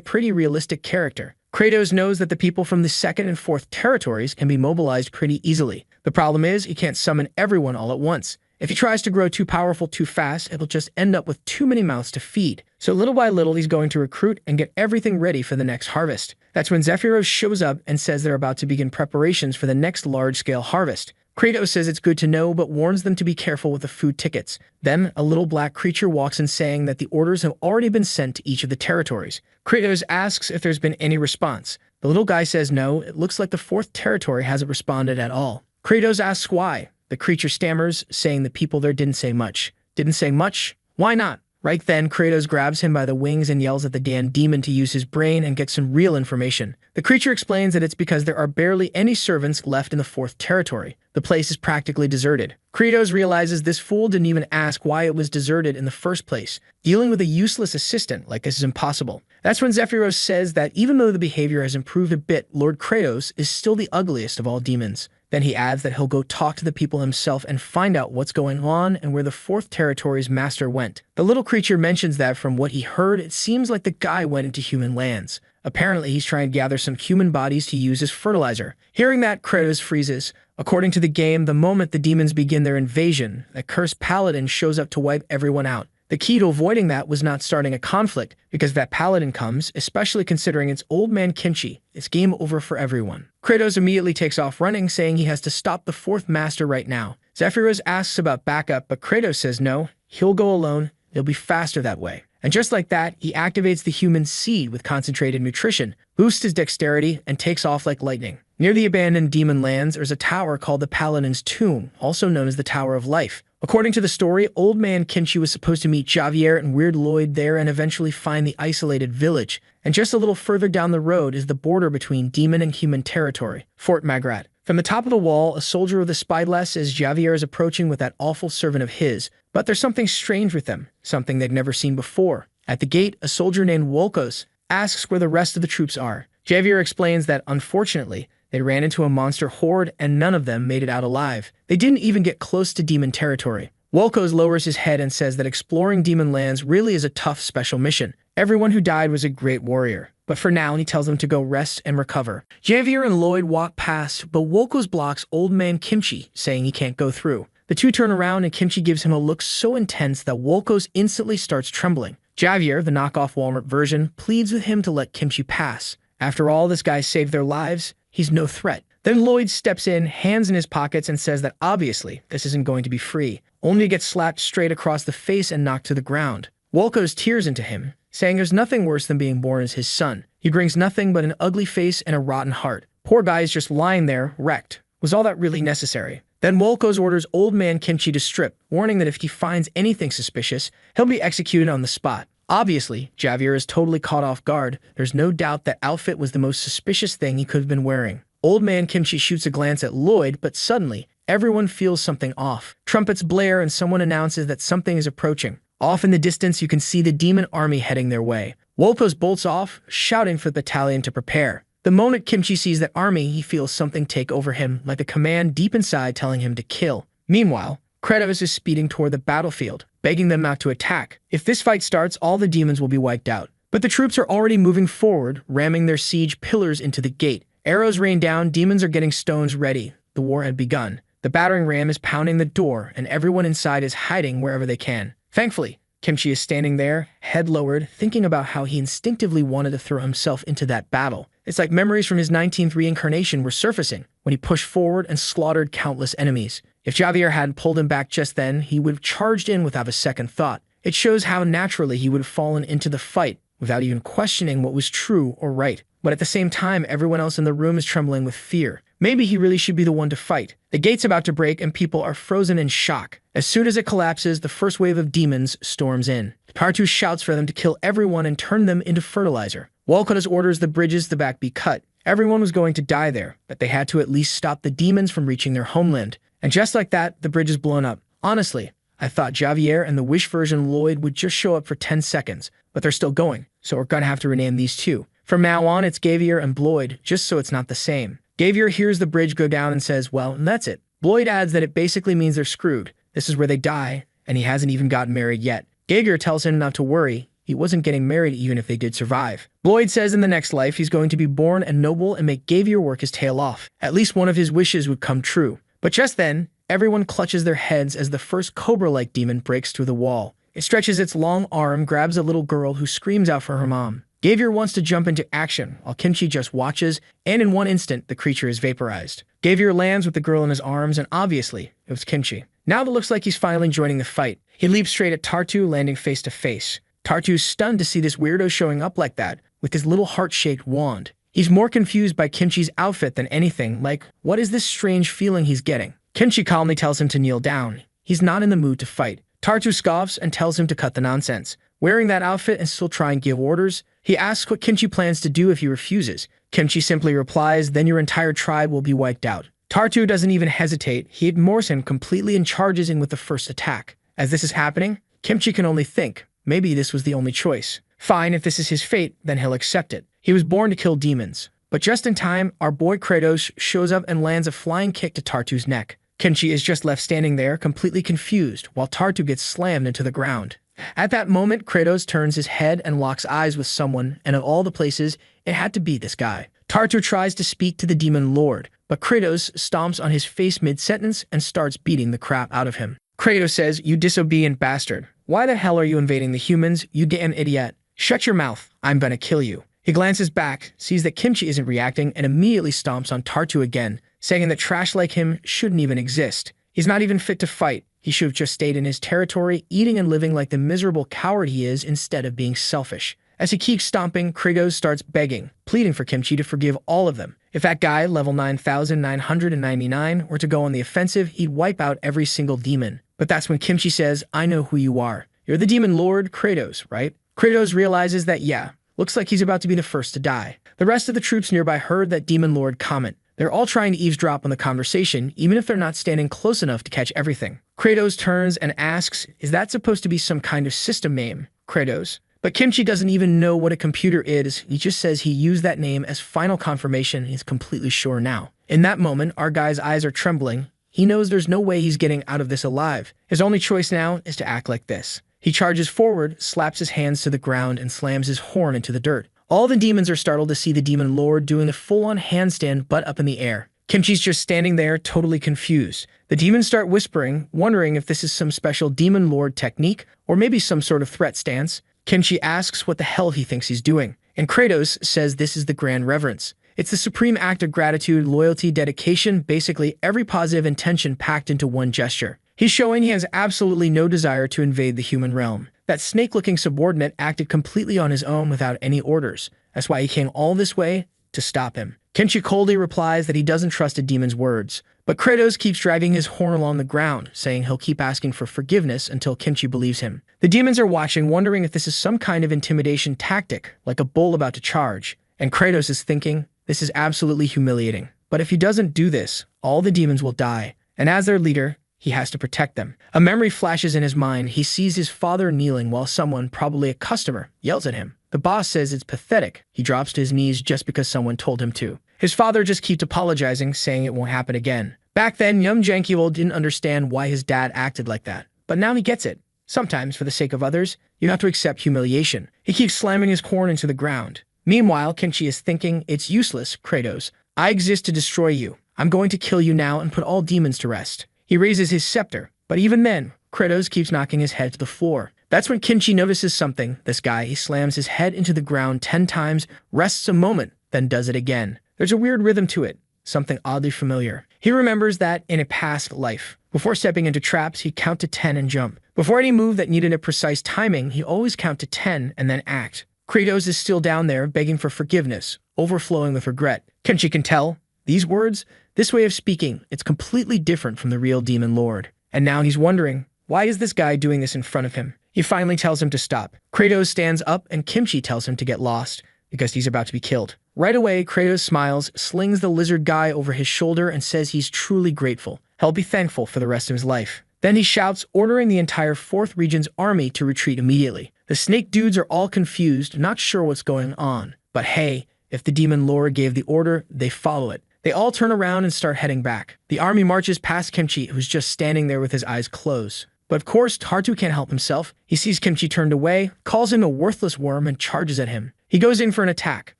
pretty realistic character. Kratos knows that the people from the second and fourth territories can be mobilized pretty easily. The problem is, he can't summon everyone all at once. If he tries to grow too powerful too fast, it'll just end up with too many mouths to feed. So little by little, he's going to recruit and get everything ready for the next harvest. That's when Zephyros shows up and says they're about to begin preparations for the next large-scale harvest. Kratos says it's good to know, but warns them to be careful with the food tickets. Then, a little black creature walks in saying that the orders have already been sent to each of the territories. Kratos asks if there's been any response. The little guy says no, it looks like the fourth territory hasn't responded at all. Kratos asks why. The creature stammers, saying the people there didn't say much. Didn't say much? Why not? Right then, Kratos grabs him by the wings and yells at the damn demon to use his brain and get some real information. The creature explains that it's because there are barely any servants left in the fourth territory. The place is practically deserted. Kratos realizes this fool didn't even ask why it was deserted in the first place. Dealing with a useless assistant like this is impossible. That's when Zephyros says that even though the behavior has improved a bit, Lord Kratos is still the ugliest of all demons. Then he adds that he'll go talk to the people himself and find out what's going on and where the fourth territory's master went. The little creature mentions that from what he heard, it seems like the guy went into human lands. Apparently, he's trying to gather some human bodies to use as fertilizer. Hearing that, Kratos freezes. According to the game, the moment the demons begin their invasion, a cursed paladin shows up to wipe everyone out. The key to avoiding that was not starting a conflict, because if that paladin comes, especially considering it's old man Kimchi, it's game over for everyone. Kratos immediately takes off running, saying he has to stop the fourth master right now. Zephyros asks about backup, but Kratos says no, he'll go alone, it'll be faster that way. And just like that, he activates the human seed with concentrated nutrition, boosts his dexterity, and takes off like lightning. Near the abandoned demon lands, there's a tower called the Paladin's Tomb, also known as the Tower of Life. According to the story, old man Kimchi was supposed to meet Javier and Weird Lloyd there and eventually find the isolated village. And just a little further down the road is the border between demon and human territory, Fort Magrat. From the top of the wall, a soldier of the spyglass says Javier is approaching with that awful servant of his, but there's something strange with them, something they'd never seen before. At the gate, a soldier named Wolkos asks where the rest of the troops are. Javier explains that, unfortunately, they ran into a monster horde and none of them made it out alive. They didn't even get close to demon territory. Wolkos lowers his head and says that exploring demon lands really is a tough special mission. Everyone who died was a great warrior. But for now, he tells them to go rest and recover. Javier and Lloyd walk past, but Wolkos blocks old man Kimchi, saying he can't go through. The two turn around and Kimchi gives him a look so intense that Wolkos instantly starts trembling. Javier, the knockoff Walmart version, pleads with him to let Kimchi pass. After all, this guy saved their lives. He's no threat. Then Lloyd steps in, hands in his pockets, and says that obviously this isn't going to be free, only to get slapped straight across the face and knocked to the ground. Wolkos tears into him, saying there's nothing worse than being born as his son. He brings nothing but an ugly face and a rotten heart. Poor guy's just lying there, wrecked. Was all that really necessary? Then Wolkos orders old man Kimchi to strip, warning that if he finds anything suspicious, he'll be executed on the spot. Obviously, Javier is totally caught off guard. There's no doubt that outfit was the most suspicious thing he could have been wearing. Old man Kimchi shoots a glance at Lloyd, but suddenly, everyone feels something off. Trumpets blare and someone announces that something is approaching. Off in the distance, you can see the demon army heading their way. Wolkos bolts off, shouting for the battalion to prepare. The moment Kimchi sees that army, he feels something take over him, like a command deep inside telling him to kill. Meanwhile, Kratos is speeding toward the battlefield, begging them not to attack. If this fight starts, all the demons will be wiped out. But the troops are already moving forward, ramming their siege pillars into the gate. Arrows rain down, demons are getting stones ready. The war had begun. The battering ram is pounding the door, and everyone inside is hiding wherever they can. Thankfully, Kimchi is standing there, head lowered, thinking about how he instinctively wanted to throw himself into that battle. It's like memories from his 19th reincarnation were surfacing when he pushed forward and slaughtered countless enemies. If Javier hadn't pulled him back just then, he would have charged in without a second thought. It shows how naturally he would have fallen into the fight without even questioning what was true or right. But at the same time, everyone else in the room is trembling with fear. Maybe he really should be the one to fight. The gate's about to break and people are frozen in shock. As soon as it collapses, the first wave of demons storms in. Tartu shouts for them to kill everyone and turn them into fertilizer. Wolkos orders the bridges to back be cut. Everyone was going to die there, but they had to at least stop the demons from reaching their homeland. And just like that, the bridge is blown up. Honestly, I thought Javier and the Wish version Lloyd would just show up for 10 seconds, but they're still going, so we're gonna have to rename these two. From now on, it's Javier and Lloyd, just so it's not the same. Javier hears the bridge go down and says, well, that's it. Lloyd adds that it basically means they're screwed. This is where they die, and he hasn't even gotten married yet. Javier tells him not to worry. He wasn't getting married even if they did survive. Lloyd says in the next life he's going to be born and noble and make Javier work his tail off. At least one of his wishes would come true. But just then, everyone clutches their heads as the first cobra-like demon breaks through the wall. It stretches its long arm, grabs a little girl who screams out for her mom. Javier wants to jump into action, while Kimchi just watches, and in one instant, the creature is vaporized. Javier lands with the girl in his arms, and obviously, it was Kimchi. Now it looks like he's finally joining the fight. He leaps straight at Tartu, landing face to face. Tartu's stunned to see this weirdo showing up like that, with his little heart-shaped wand. He's more confused by Kimchi's outfit than anything, like, what is this strange feeling he's getting? Kimchi calmly tells him to kneel down. He's not in the mood to fight. Tartu scoffs and tells him to cut the nonsense. Wearing that outfit and still try and give orders, he asks what Kimchi plans to do if he refuses. Kimchi simply replies, then your entire tribe will be wiped out. Tartu doesn't even hesitate. He ignores him completely and charges in with the first attack. As this is happening, Kimchi can only think, maybe this was the only choice. Fine, if this is his fate, then he'll accept it. He was born to kill demons. But just in time, our boy Kratos shows up and lands a flying kick to Tartu's neck. Kimchi is just left standing there, completely confused, while Tartu gets slammed into the ground. At that moment, Kratos turns his head and locks eyes with someone, and of all the places, it had to be this guy. Tartu tries to speak to the demon lord, but Kratos stomps on his face mid-sentence and starts beating the crap out of him. Kratos says, "You disobedient bastard. Why the hell are you invading the humans, you damn idiot? Shut your mouth, I'm gonna kill you." He glances back, sees that Kimchi isn't reacting, and immediately stomps on Tartu again, saying that trash like him shouldn't even exist. He's not even fit to fight. He should have just stayed in his territory, eating and living like the miserable coward he is instead of being selfish. As he keeps stomping, Kratos starts begging, pleading for Kimchi to forgive all of them. If that guy, level 9,999, were to go on the offensive, he'd wipe out every single demon. But that's when Kimchi says, "I know who you are. You're the demon lord, Kratos, right?" Kratos realizes that, yeah, looks like he's about to be the first to die. The rest of the troops nearby heard that demon lord comment. They're all trying to eavesdrop on the conversation, even if they're not standing close enough to catch everything. Kratos turns and asks, "Is that supposed to be some kind of system name, Kratos?" But Kimchi doesn't even know what a computer is. He just says he used that name as final confirmation and he's completely sure now. In that moment, our guy's eyes are trembling. He knows there's no way he's getting out of this alive. His only choice now is to act like this. He charges forward, slaps his hands to the ground, and slams his horn into the dirt. All the demons are startled to see the demon lord doing a full-on handstand butt up in the air. Kimchi's just standing there, totally confused. The demons start whispering, wondering if this is some special demon lord technique, or maybe some sort of threat stance. Kimchi asks what the hell he thinks he's doing, and Kratos says this is the grand reverence. It's the supreme act of gratitude, loyalty, dedication, basically every positive intention packed into one gesture. He's showing he has absolutely no desire to invade the human realm. That snake-looking subordinate acted completely on his own without any orders. That's why he came all this way to stop him. Kimchi coldly replies that he doesn't trust a demon's words, but Kratos keeps dragging his horn along the ground, saying he'll keep asking for forgiveness until Kimchi believes him. The demons are watching, wondering if this is some kind of intimidation tactic, like a bull about to charge. And Kratos is thinking, this is absolutely humiliating. But if he doesn't do this, all the demons will die. And as their leader, he has to protect them. A memory flashes in his mind. He sees his father kneeling while someone, probably a customer, yells at him. The boss says it's pathetic. He drops to his knees just because someone told him to. His father just keeps apologizing, saying it won't happen again. Back then, young Jankiel didn't understand why his dad acted like that. But now he gets it. Sometimes, for the sake of others, you have to accept humiliation. He keeps slamming his horn into the ground. Meanwhile, Kimchi is thinking, it's useless, Kratos. I exist to destroy you. I'm going to kill you now and put all demons to rest. He raises his scepter, but even then, Kratos keeps knocking his head to the floor. That's when Kimchi notices something. This guy, he slams his head into the ground 10 times, rests a moment, then does it again. There's a weird rhythm to it, something oddly familiar. He remembers that in a past life, before stepping into traps, he'd count to 10 and jump. Before any move that needed a precise timing, he'd always count to 10 and then act. Kratos is still down there, begging for forgiveness, overflowing with regret. Kimchi can tell, these words, this way of speaking, it's completely different from the real demon lord. And now he's wondering, why is this guy doing this in front of him? He finally tells him to stop. Kratos stands up and Kimchi tells him to get lost, because he's about to be killed. Right away, Kratos smiles, slings the lizard guy over his shoulder and says he's truly grateful. He'll be thankful for the rest of his life. Then he shouts, ordering the entire 4th Region's army to retreat immediately. The snake dudes are all confused, not sure what's going on. But hey, if the demon lord gave the order, they follow it. They all turn around and start heading back. The army marches past Kimchi, who's just standing there with his eyes closed. But of course, Tartu can't help himself. He sees Kimchi turned away, calls him a worthless worm, and charges at him. He goes in for an attack.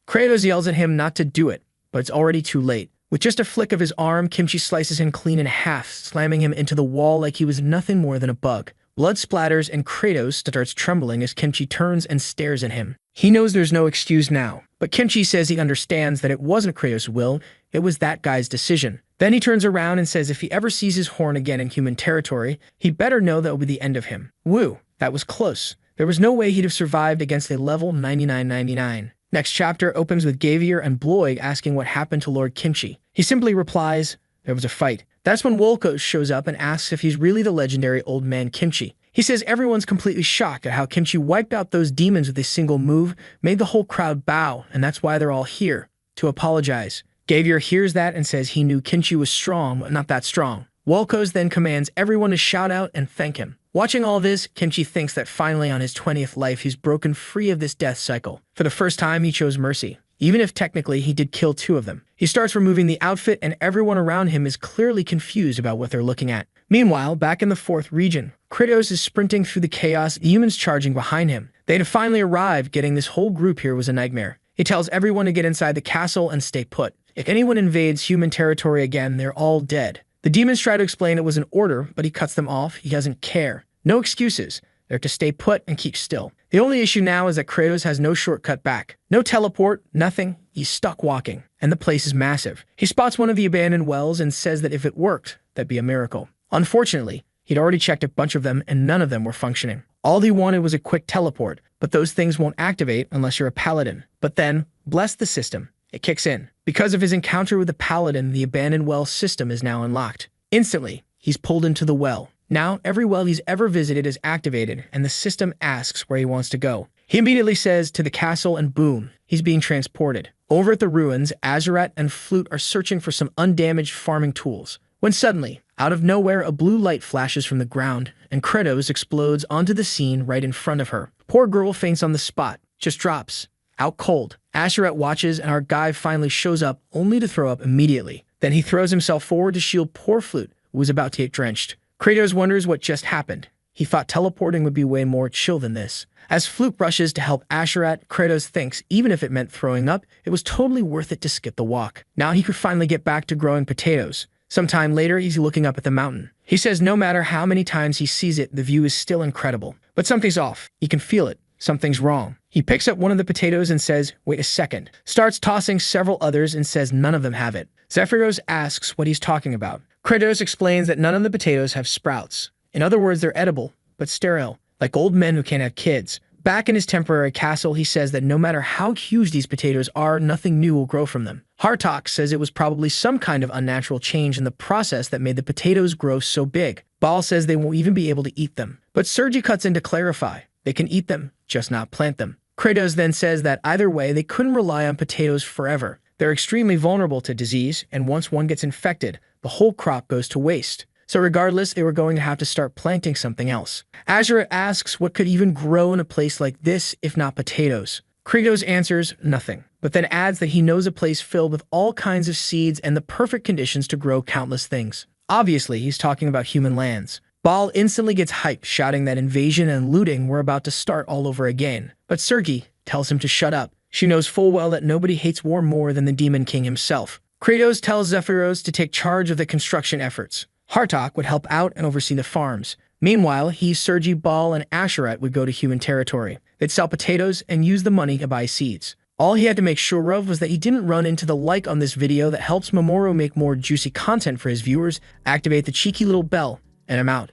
Kratos yells at him not to do it, but it's already too late. With just a flick of his arm, Kimchi slices him clean in half, slamming him into the wall like he was nothing more than a bug. Blood splatters and Kratos starts trembling as Kimchi turns and stares at him. He knows there's no excuse now, but Kimchi says he understands that it wasn't Kratos' will, it was that guy's decision. Then he turns around and says if he ever sees his horn again in human territory, he better know that will be the end of him. Woo, that was close. There was no way he'd have survived against a level 9999. Next chapter opens with Gavier and Bloig asking what happened to Lord Kimchi. He simply replies, there was a fight. That's when Wolkos shows up and asks if he's really the legendary old man Kimchi. He says everyone's completely shocked at how Kimchi wiped out those demons with a single move, made the whole crowd bow, and that's why they're all here, to apologize. Gavier hears that and says he knew Kimchi was strong, but not that strong. Wolkos then commands everyone to shout out and thank him. Watching all this, Kimchi thinks that finally on his 20th life he's broken free of this death cycle. For the first time, he chose mercy, even if technically he did kill 2 of them. He starts removing the outfit and everyone around him is clearly confused about what they're looking at. Meanwhile, back in the 4th region, Kratos is sprinting through the chaos, humans charging behind him. They had finally arrived. Getting this whole group here was a nightmare. He tells everyone to get inside the castle and stay put. If anyone invades human territory again, they're all dead. The demons try to explain it was an order, but he cuts them off. He doesn't care. No excuses. They're to stay put and keep still. The only issue now is that Kratos has no shortcut back. No teleport, nothing. He's stuck walking. And the place is massive. He spots one of the abandoned wells and says that if it worked, that'd be a miracle. Unfortunately, he'd already checked a bunch of them and none of them were functioning. All he wanted was a quick teleport, but those things won't activate unless you're a paladin. But then, bless the system, it kicks in. Because of his encounter with the paladin, the abandoned well system is now unlocked. Instantly, he's pulled into the well. Now, every well he's ever visited is activated, and the system asks where he wants to go. He immediately says to the castle, and boom, he's being transported. Over at the ruins, Azurat and Flute are searching for some undamaged farming tools. When suddenly, out of nowhere, a blue light flashes from the ground, and Kratos explodes onto the scene right in front of her. Poor girl faints on the spot, just drops, out cold. Azurat watches, and our guy finally shows up, only to throw up immediately. Then he throws himself forward to shield poor Flute, who was about to get drenched. Kratos wonders what just happened. He thought teleporting would be way more chill than this. As Flute rushes to help Azurat, Kratos thinks even if it meant throwing up, it was totally worth it to skip the walk. Now he could finally get back to growing potatoes. Sometime later, he's looking up at the mountain. He says no matter how many times he sees it, the view is still incredible. But something's off. He can feel it. Something's wrong. He picks up one of the potatoes and says, wait a second. Starts tossing several others and says none of them have it. Zephyros asks what he's talking about. Kratos explains that none of the potatoes have sprouts. In other words, they're edible, but sterile, like old men who can't have kids. Back in his temporary castle, he says that no matter how huge these potatoes are, nothing new will grow from them. Hartok says it was probably some kind of unnatural change in the process that made the potatoes grow so big. Baal says they won't even be able to eat them. But Sergi cuts in to clarify. They can eat them, just not plant them. Kratos then says that either way, they couldn't rely on potatoes forever. They're extremely vulnerable to disease, and once one gets infected, the whole crop goes to waste. So regardless, they were going to have to start planting something else. Azurat asks what could even grow in a place like this if not potatoes. Kratos answers nothing, but then adds that he knows a place filled with all kinds of seeds and the perfect conditions to grow countless things. Obviously, he's talking about human lands. Baal instantly gets hyped, shouting that invasion and looting were about to start all over again. But Sergi tells him to shut up. She knows full well that nobody hates war more than the Demon King himself. Kratos tells Zephyros to take charge of the construction efforts. Hartok would help out and oversee the farms. Meanwhile, he, Sergi, Baal, and Azurat would go to human territory. They'd sell potatoes and use the money to buy seeds. All he had to make sure of was that he didn't run into the like on this video that helps Mamoru make more juicy content for his viewers, activate the cheeky little bell, and I'm out.